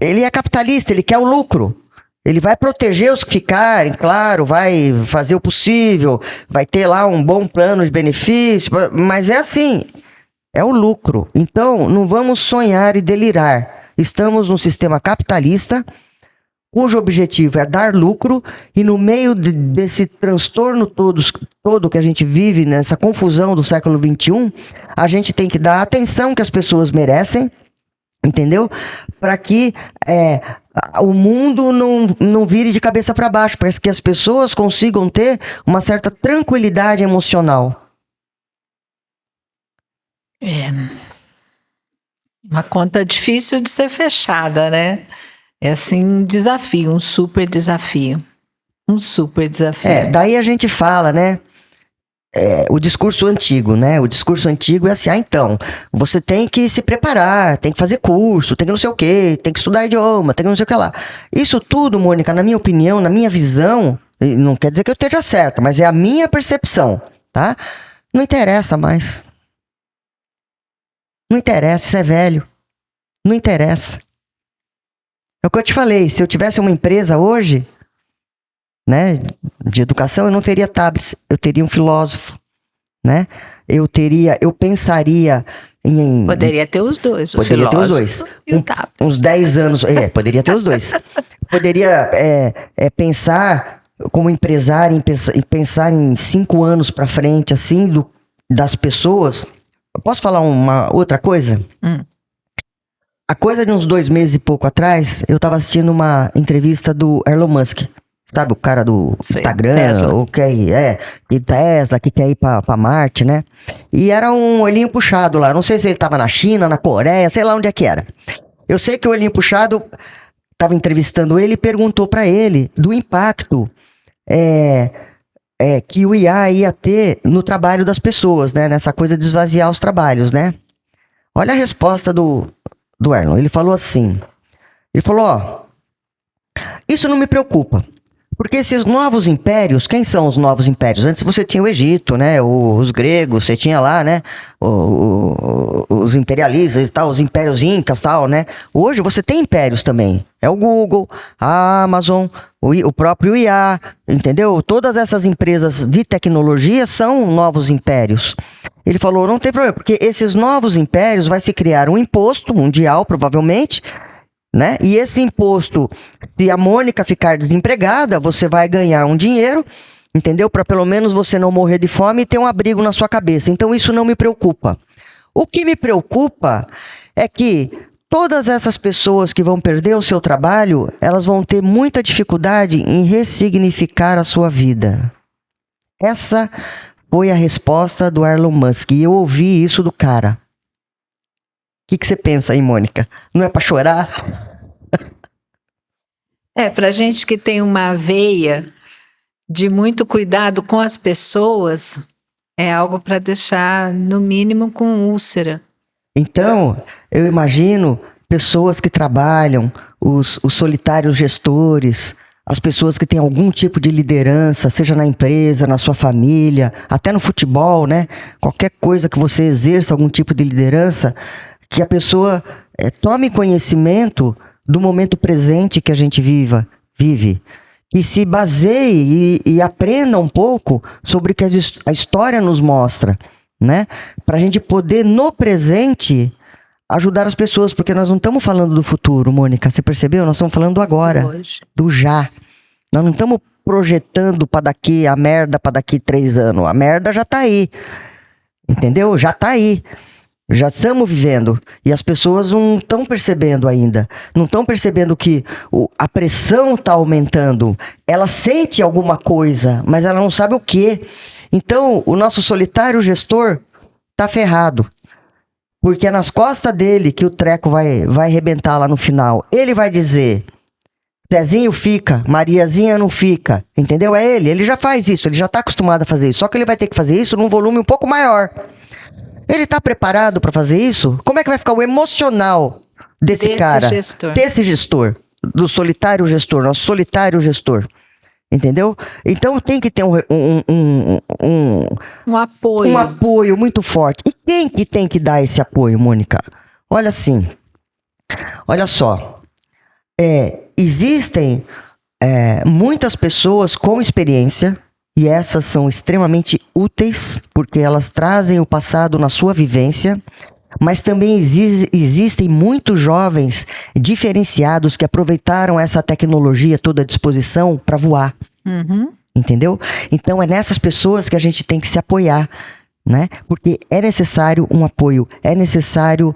Ele é capitalista, ele quer o lucro. Ele vai proteger os que ficarem, claro, vai fazer o possível, vai ter lá um bom plano de benefício, mas é assim, é o lucro. Então, não vamos sonhar e delirar. Estamos num sistema capitalista, cujo objetivo é dar lucro, e no meio desse transtorno todo que a gente vive, nessa confusão do século XXI, a gente tem que dar a atenção que as pessoas merecem, entendeu? Para que o mundo não vire de cabeça para baixo, para que as pessoas consigam ter uma certa tranquilidade emocional. Uma conta difícil de ser fechada, né? É assim um desafio, um super desafio. Um super desafio. Daí a gente fala, né? O discurso antigo, né? O discurso antigo é assim, então, você tem que se preparar, tem que fazer curso, tem que não sei o quê, tem que estudar idioma, tem que não sei o que lá. Isso tudo, Mônica, na minha opinião, na minha visão, não quer dizer que eu esteja certa, mas é a minha percepção, tá? Não interessa mais. Não interessa, isso é velho. Não interessa. É o que eu te falei, se eu tivesse uma empresa hoje, né, de educação, eu não teria tablets, eu teria um filósofo, né? Eu pensaria em... Poderia ter os dois, poderia ter os dois. E o tablet. Uns 10 anos, poderia ter os dois. Poderia pensar como empresário, pensar em 5 anos para frente, assim, das pessoas. Posso falar uma outra coisa? A coisa de uns 2 meses e pouco atrás, eu estava assistindo uma entrevista do Elon Musk. Sabe, o cara do Instagram, Tesla. Tesla, que quer ir pra Marte, né? E era um olhinho puxado lá. Não sei se ele tava na China, na Coreia, sei lá onde é que era. Eu sei que o olhinho puxado tava entrevistando ele e perguntou pra ele do impacto que o IA ia ter no trabalho das pessoas, né? Nessa coisa de esvaziar os trabalhos, né? Olha a resposta do Elon. Ele falou assim, isso não me preocupa. Porque esses novos impérios, quem são os novos impérios? Antes você tinha o Egito, né? Os gregos, você tinha lá, né? Os imperialistas e tal, os impérios incas e tal, né? Hoje você tem impérios também. É o Google, a Amazon, o próprio IA, entendeu? Todas essas empresas de tecnologia são novos impérios. Ele falou, não tem problema, porque esses novos impérios vai se criar um imposto mundial, provavelmente, né? E esse imposto, se a Mônica ficar desempregada, você vai ganhar um dinheiro, entendeu? Para pelo menos você não morrer de fome e ter um abrigo na sua cabeça. Então isso não me preocupa. O que me preocupa é que todas essas pessoas que vão perder o seu trabalho, elas vão ter muita dificuldade em ressignificar a sua vida. Essa foi a resposta do Elon Musk. E eu ouvi isso do cara. O que você pensa aí, Mônica? Não é para chorar? Pra gente que tem uma veia de muito cuidado com as pessoas, é algo para deixar, no mínimo, com úlcera. Então, eu imagino pessoas que trabalham, os solitários gestores, as pessoas que têm algum tipo de liderança, seja na empresa, na sua família, até no futebol, né? Qualquer coisa que você exerça algum tipo de liderança, que a pessoa tome conhecimento do momento presente que a gente vive, e se baseie e aprenda um pouco sobre o que a história nos mostra, né? Para a gente poder, no presente, ajudar as pessoas, porque nós não estamos falando do futuro, Mônica, você percebeu? Nós estamos falando do agora, do já. Nós não estamos projetando para daqui a merda, para daqui 3 anos. A merda já está aí, entendeu? Já está aí. Já estamos vivendo e as pessoas não estão percebendo ainda. Não estão percebendo que a pressão está aumentando. Ela sente alguma coisa, mas ela não sabe o quê. Então, o nosso solitário gestor está ferrado. Porque é nas costas dele que o treco vai arrebentar lá no final. Ele vai dizer, Zezinho fica, Mariazinha não fica, entendeu? É ele já faz isso, ele já está acostumado a fazer isso, só que ele vai ter que fazer isso num volume um pouco maior. Ele está preparado para fazer isso? Como é que vai ficar o emocional desse cara, desse gestor, do solitário gestor, nosso solitário gestor? Entendeu? Então tem que ter um apoio. Um apoio muito forte. E quem que tem que dar esse apoio, Mônica? Olha assim, olha só. Existem muitas pessoas com experiência, e essas são extremamente úteis, porque elas trazem o passado na sua vivência, mas também existem muitos jovens diferenciados que aproveitaram essa tecnologia toda à disposição para voar. Uhum. Entendeu? Então é nessas pessoas que a gente tem que se apoiar, né? Porque é necessário um apoio, é necessário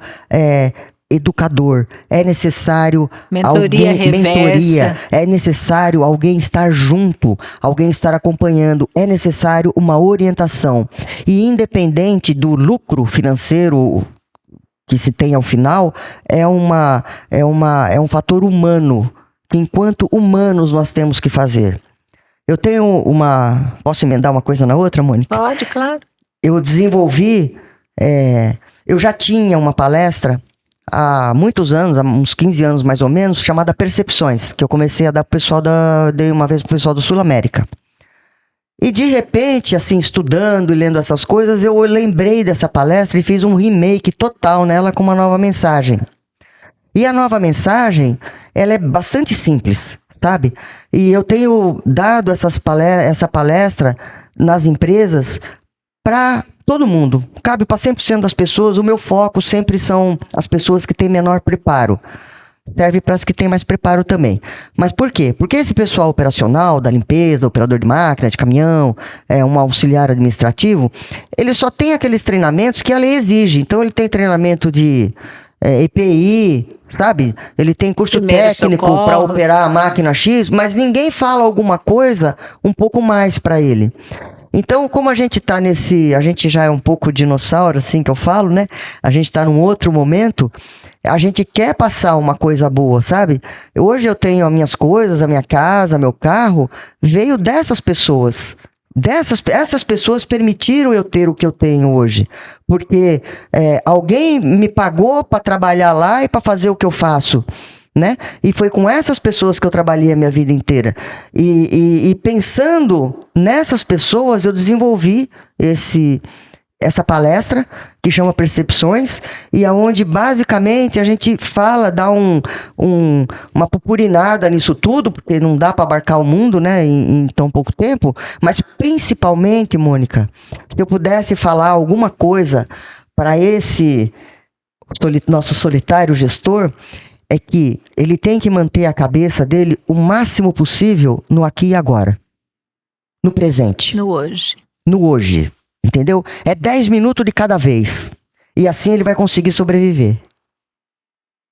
educador, é necessário mentoria, é necessário alguém estar junto, alguém estar acompanhando, é necessário uma orientação. E independente do lucro financeiro que se tem ao final, é um fator humano, que enquanto humanos nós temos que fazer. Eu tenho Posso emendar uma coisa na outra, Mônica? Pode, claro. Eu desenvolvi... eu já tinha uma palestra há muitos anos, há uns 15 anos mais ou menos, chamada Percepções, que eu comecei a dar pro pessoal dei uma vez pro pessoal do Sul América. E de repente, assim, estudando e lendo essas coisas, eu lembrei dessa palestra e fiz um remake total nela com uma nova mensagem. E a nova mensagem, ela é bastante simples, sabe? E eu tenho dado essa palestra nas empresas para todo mundo. Cabe para 100% das pessoas. O meu foco sempre são as pessoas que têm menor preparo. Serve para as que têm mais preparo também. Mas por quê? Porque esse pessoal operacional, da limpeza, operador de máquina, de caminhão, um auxiliar administrativo, ele só tem aqueles treinamentos que a lei exige. Então ele tem treinamento de EPI, sabe? Ele tem curso técnico para operar a máquina X, mas ninguém fala alguma coisa um pouco mais para ele. Então, como a gente tá a gente já é um pouco dinossauro, assim que eu falo, né? A gente tá num outro momento, a gente quer passar uma coisa boa, sabe? Hoje eu tenho as minhas coisas, a minha casa, meu carro, veio dessas pessoas. Essas pessoas permitiram eu ter o que eu tenho hoje. Porque alguém me pagou para trabalhar lá e para fazer o que eu faço. Né? E foi com essas pessoas que eu trabalhei a minha vida inteira. E pensando nessas pessoas, eu desenvolvi essa palestra, que chama Percepções, e aonde basicamente a gente dá uma purpurinada nisso tudo, porque não dá para abarcar o mundo, né, em tão pouco tempo, mas principalmente, Mônica, se eu pudesse falar alguma coisa para esse nosso solitário gestor, é que ele tem que manter a cabeça dele o máximo possível no aqui e agora. No presente. No hoje. No hoje. Entendeu? É 10 minutos de cada vez. E assim ele vai conseguir sobreviver.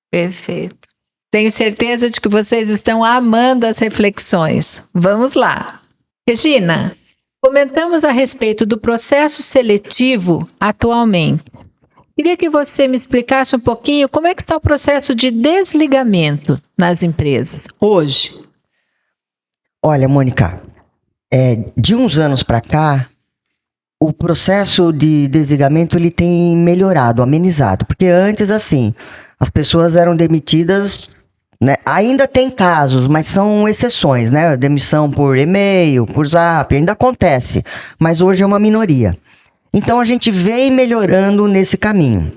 Perfeito. Tenho certeza de que vocês estão amando as reflexões. Vamos lá. Regina, comentamos a respeito do processo seletivo atualmente. Queria que você me explicasse um pouquinho como é que está o processo de desligamento nas empresas hoje. Olha, Mônica, de uns anos para cá, o processo de desligamento ele tem melhorado, amenizado. Porque antes, assim, as pessoas eram demitidas, né? Ainda tem casos, mas são exceções, né? Demissão por e-mail, por zap, ainda acontece. Mas hoje é uma minoria. Então, a gente vem melhorando nesse caminho.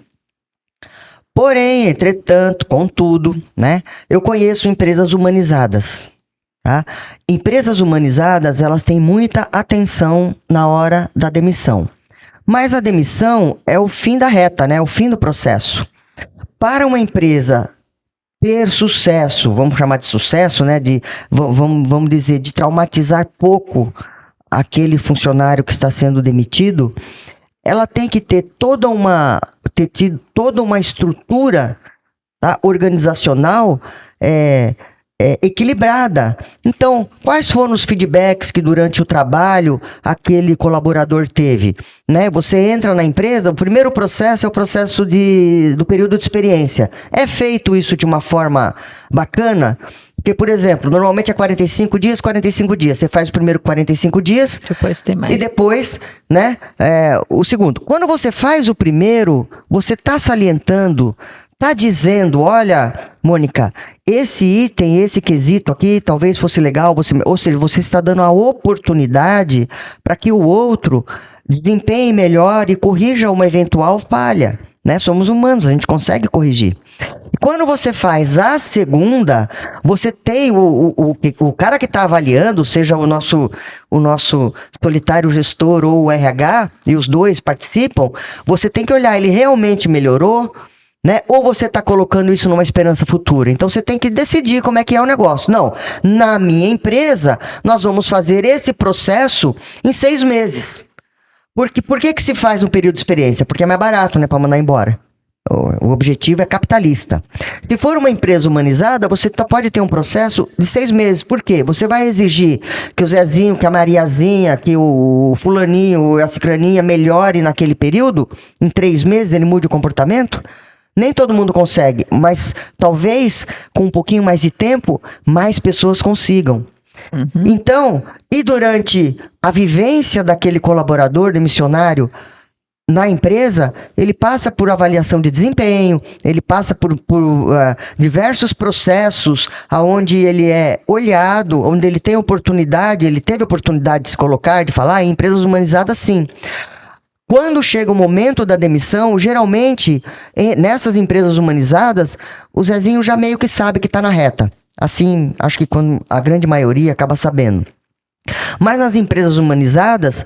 Porém, entretanto, contudo, né, eu conheço empresas humanizadas. Tá? Empresas humanizadas, elas têm muita atenção na hora da demissão. Mas a demissão é o fim da reta, né, o fim do processo. Para uma empresa ter sucesso, vamos chamar de sucesso, né, vamos dizer, de traumatizar pouco aquele funcionário que está sendo demitido, ela tem que ter tido toda uma estrutura, tá, organizacional equilibrada. Então, quais foram os feedbacks que durante o trabalho aquele colaborador teve? Né? Você entra na empresa, o primeiro processo é o processo do período de experiência. É feito isso de uma forma bacana? Porque, por exemplo, normalmente é 45 dias, 45 dias. Você faz o primeiro 45 dias. Depois tem mais. E depois, né, o segundo. Quando você faz o primeiro, você está salientando, está dizendo, olha, Mônica, esse item, esse quesito aqui, talvez fosse legal, ou seja, você está dando a oportunidade para que o outro desempenhe melhor e corrija uma eventual falha. Né? Somos humanos, a gente consegue corrigir. E quando você faz a segunda, você tem o cara que está avaliando, seja o nosso solitário gestor ou o RH, e os dois participam, você tem que olhar, ele realmente melhorou, né? Ou você está colocando isso numa esperança futura? Então você tem que decidir como é que é o negócio. Não, na minha empresa, nós vamos fazer esse processo em 6 meses. Por que se faz um período de experiência? Porque é mais barato, né, para mandar embora. O objetivo é capitalista. Se for uma empresa humanizada, você pode ter um processo de 6 meses. Por quê? Você vai exigir que o Zezinho, que a Mariazinha, que o fulaninho, a cicraninha melhore naquele período? Em 3 meses ele mude o comportamento? Nem todo mundo consegue, mas talvez com um pouquinho mais de tempo, mais pessoas consigam. Uhum. Então, e durante a vivência daquele colaborador, de missionário, na empresa, ele passa por avaliação de desempenho, ele passa por diversos processos onde ele é olhado, onde ele tem oportunidade, ele teve oportunidade de se colocar, de falar, em empresas humanizadas, sim. Quando chega o momento da demissão, geralmente, nessas empresas humanizadas, o Zezinho já meio que sabe que está na reta. Assim, acho que quando a grande maioria acaba sabendo. Mas nas empresas humanizadas,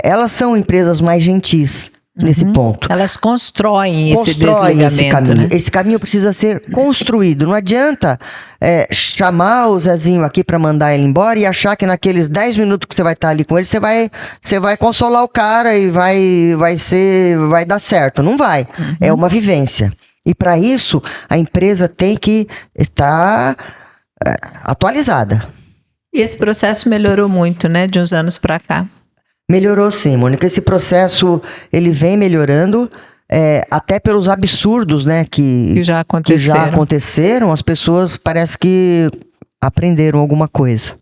elas são empresas mais gentis nesse ponto. Elas constroem esse desligamento. Esse caminho. Né? Esse caminho precisa ser construído. Não adianta chamar o Zezinho aqui para mandar ele embora e achar que naqueles 10 minutos que você vai estar ali com ele, você vai consolar o cara e vai dar certo. Não vai. Uhum. É uma vivência. E para isso, a empresa tem que estar atualizada. E esse processo melhorou muito, né, de uns anos para cá? Melhorou sim, Mônica. Esse processo, ele vem melhorando, até pelos absurdos, né, que já aconteceram. As pessoas parece que aprenderam alguma coisa.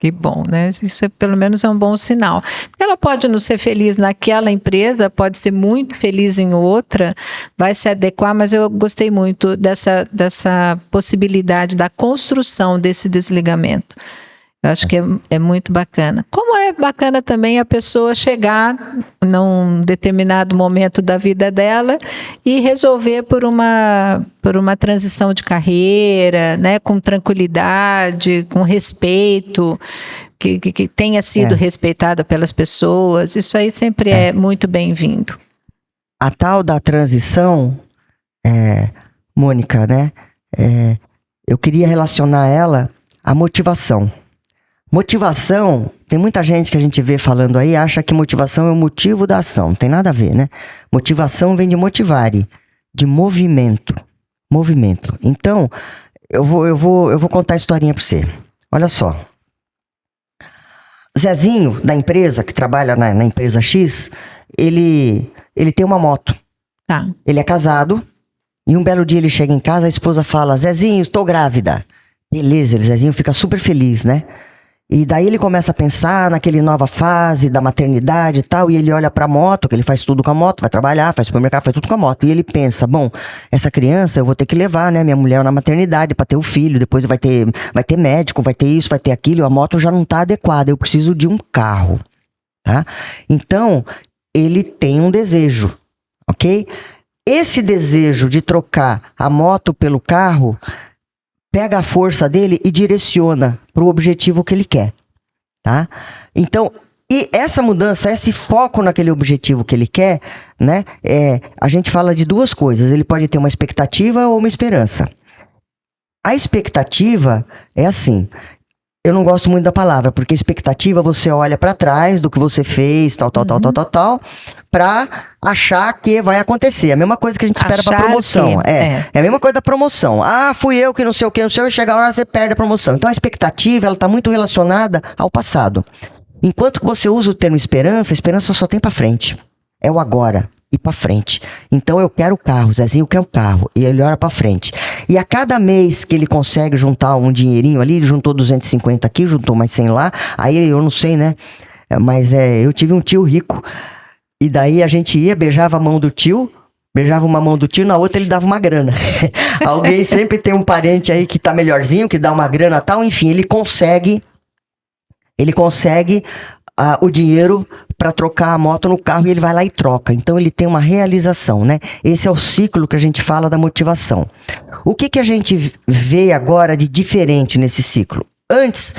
Que bom, né? Isso pelo menos é um bom sinal. Porque ela pode não ser feliz naquela empresa, pode ser muito feliz em outra, vai se adequar, mas eu gostei muito dessa possibilidade da construção desse desligamento. Eu acho que é muito bacana. Como é bacana também a pessoa chegar num determinado momento da vida dela e resolver por uma transição de carreira, né, com tranquilidade, com respeito, que tenha sido respeitada pelas pessoas. Isso aí sempre é muito bem-vindo. A tal da transição, Mônica, né, eu queria relacionar ela à motivação. Motivação, tem muita gente que a gente vê falando aí, acha que motivação é o motivo da ação. Não tem nada a ver, né? Motivação vem de motivare, de movimento. Movimento. Então, eu vou contar a historinha pra você. Olha só. Zezinho, da empresa, que trabalha na empresa X, ele tem uma moto. Tá. Ele é casado, e um belo dia ele chega em casa, a esposa fala, Zezinho, estou grávida. Beleza, Zezinho fica super feliz, né? E daí ele começa a pensar naquele nova fase da maternidade e tal, e ele olha pra moto, que ele faz tudo com a moto, vai trabalhar, faz supermercado, faz tudo com a moto. E ele pensa, bom, essa criança eu vou ter que levar, né, minha mulher na maternidade pra ter o filho, depois vai ter médico, vai ter isso, vai ter aquilo, a moto já não tá adequada, eu preciso de um carro, tá? Então, ele tem um desejo, ok? Esse desejo de trocar a moto pelo carro pega a força dele e direciona para o objetivo que ele quer, tá? Então, e essa mudança, esse foco naquele objetivo que ele quer, né? A gente fala de duas coisas. Ele pode ter uma expectativa ou uma esperança. A expectativa é assim. Eu não gosto muito da palavra, porque expectativa você olha para trás do que você fez, tal, para achar que vai acontecer. É a mesma coisa que a gente espera para promoção. É a mesma coisa da promoção. Ah, fui eu que não sei o que, e chega a hora você perde a promoção. Então a expectativa, ela tá muito relacionada ao passado. Enquanto que você usa o termo esperança, esperança só tem para frente. É o agora e para frente. Então eu quero o carro, Zezinho quer o carro, e ele olha para frente. E a cada mês que ele consegue juntar um dinheirinho ali, ele juntou 250 aqui, juntou mais 100 lá, aí eu não sei, né? Mas eu tive um tio rico, e daí a gente ia, beijava a mão do tio, beijava uma mão do tio, na outra ele dava uma grana. Alguém sempre tem um parente aí que tá melhorzinho, que dá uma grana e tal, enfim, ele consegue o dinheiro para trocar a moto no carro e ele vai lá e troca. Então ele tem uma realização, né? Esse é o ciclo que a gente fala da motivação. O que a gente vê agora de diferente nesse ciclo? Antes,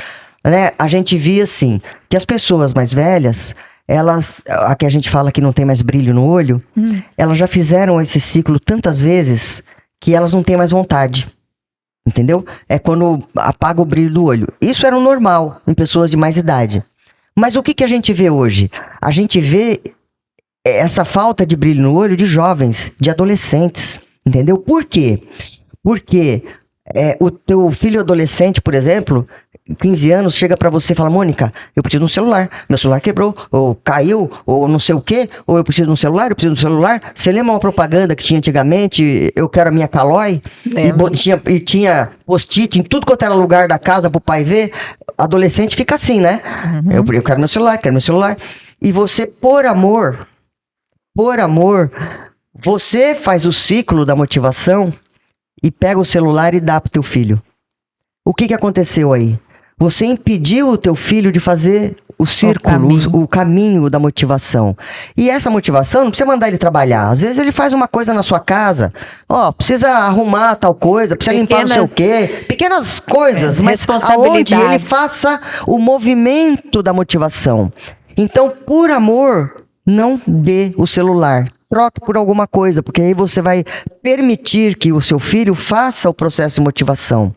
né, a gente via assim, que as pessoas mais velhas, elas, a que a gente fala que não tem mais brilho no olho, elas já fizeram esse ciclo tantas vezes que elas não têm mais vontade. Entendeu? É quando apaga o brilho do olho. Isso era o normal em pessoas de mais idade. Mas o que a gente vê hoje? A gente vê essa falta de brilho no olho de jovens, de adolescentes. Entendeu? Por quê? Porque o teu filho adolescente, por exemplo, 15 anos, chega pra você e fala: Mônica, eu preciso de um celular, meu celular quebrou, ou caiu, ou não sei o quê, ou eu preciso de um celular, eu preciso de um celular. Você lembra uma propaganda que tinha antigamente, eu quero a minha Calói? E tinha post-it em tudo quanto era lugar da casa pro pai ver. Adolescente fica assim, né? Eu quero meu celular, quero meu celular. E você, por amor, você faz o ciclo da motivação e pega o celular e dá pro teu filho. O que aconteceu aí? Você impediu o teu filho de fazer o círculo, o caminho da motivação. E essa motivação não precisa mandar ele trabalhar. Às vezes ele faz uma coisa na sua casa. Precisa arrumar tal coisa, precisa limpar não sei o quê. Pequenas coisas, mas aonde ele faça o movimento da motivação. Então, por amor, não dê o celular. Troque por alguma coisa, porque aí você vai permitir que o seu filho faça o processo de motivação.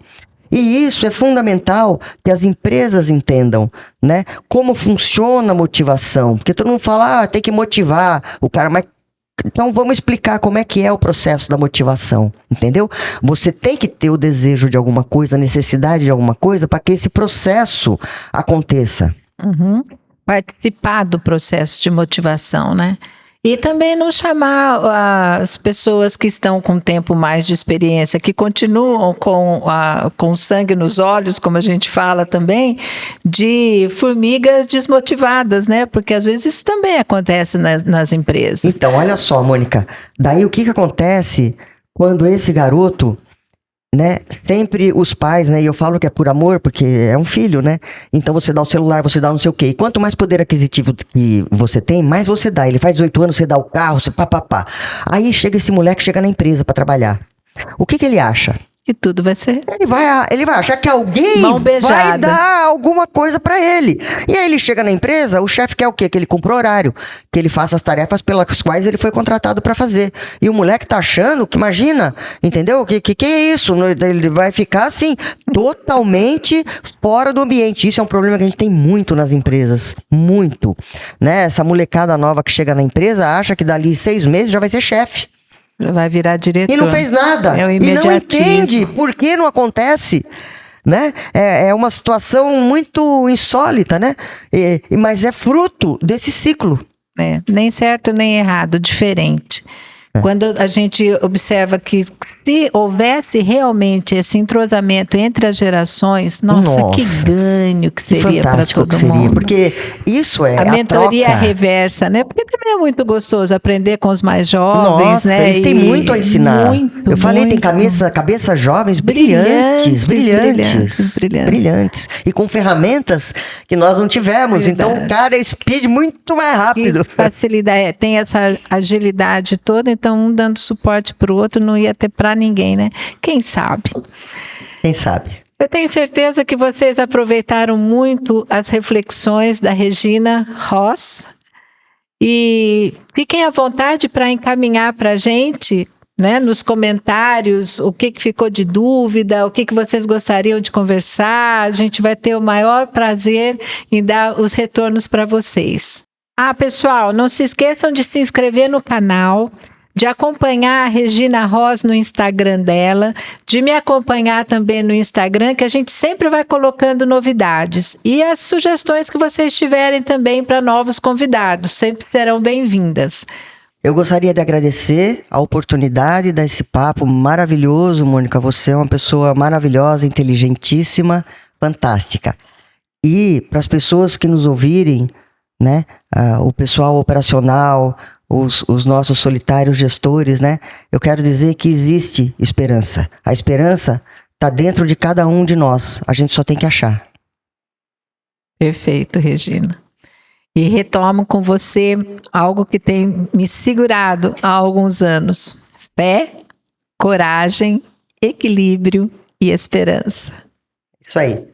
E isso é fundamental que as empresas entendam, né? Como funciona a motivação. Porque todo mundo fala, tem que motivar o cara, mas então vamos explicar como é que é o processo da motivação, entendeu? Você tem que ter o desejo de alguma coisa, a necessidade de alguma coisa para que esse processo aconteça. Participar do processo de motivação, né? E também não chamar as pessoas que estão com tempo mais de experiência, que continuam com sangue nos olhos, como a gente fala também, de formigas desmotivadas, né? Porque às vezes isso também acontece nas empresas. Então, olha só, Mônica, daí o que acontece quando esse garoto, né, sempre os pais, né, e eu falo que é por amor, porque é um filho, né, então você dá o celular, você dá não sei o quê, e quanto mais poder aquisitivo que você tem, mais você dá. Ele faz 18 anos, você dá o carro, você papapá. Aí chega esse moleque, chega na empresa pra trabalhar. O que ele acha? E tudo vai ser... Ele vai achar que alguém vai dar alguma coisa pra ele. E aí ele chega na empresa, o chefe quer o quê? Que ele cumpra o horário, que ele faça as tarefas pelas quais ele foi contratado pra fazer. E o moleque tá achando que, imagina, entendeu? Que é isso? Ele vai ficar assim, totalmente fora do ambiente. Isso é um problema que a gente tem muito nas empresas. Muito. Né? Essa molecada nova que chega na empresa acha que dali 6 meses já vai ser chefe. Vai virar diretor. E não fez nada. E não entende por que não acontece. Né? É uma situação muito insólita, né? Mas é fruto desse ciclo. Nem certo nem errado, diferente. Quando a gente observa que se houvesse realmente esse entrosamento entre as gerações, nossa. Que ganho que seria para todo mundo. Porque isso é a mentoria reversa, né? Porque também é muito gostoso aprender com os mais jovens, nossa, né? Eles têm muito a ensinar. Eu falei, tem cabeças jovens brilhantes. E com ferramentas que nós não tivemos. Verdade. Então, o cara speed muito mais rápido. Que facilidade, tem essa agilidade toda, então um dando suporte para o outro não ia ter para ninguém, né? Quem sabe? Quem sabe? Eu tenho certeza que vocês aproveitaram muito as reflexões da Regina Ross e fiquem à vontade para encaminhar para a gente, né, nos comentários o que ficou de dúvida, o que vocês gostariam de conversar. A gente vai ter o maior prazer em dar os retornos para vocês. Pessoal, não se esqueçam de se inscrever no canal, de acompanhar a Regina Ross no Instagram dela, de me acompanhar também no Instagram, que a gente sempre vai colocando novidades. E as sugestões que vocês tiverem também para novos convidados, sempre serão bem-vindas. Eu gostaria de agradecer a oportunidade desse papo maravilhoso, Mônica. Você é uma pessoa maravilhosa, inteligentíssima, fantástica. E para as pessoas que nos ouvirem, né, o pessoal operacional, os nossos solitários gestores, né, eu quero dizer que existe esperança. A esperança está dentro de cada um de nós. A gente só tem que achar. Perfeito, Regina. E retomo com você algo que tem me segurado há alguns anos: fé, coragem, equilíbrio e esperança. Isso aí.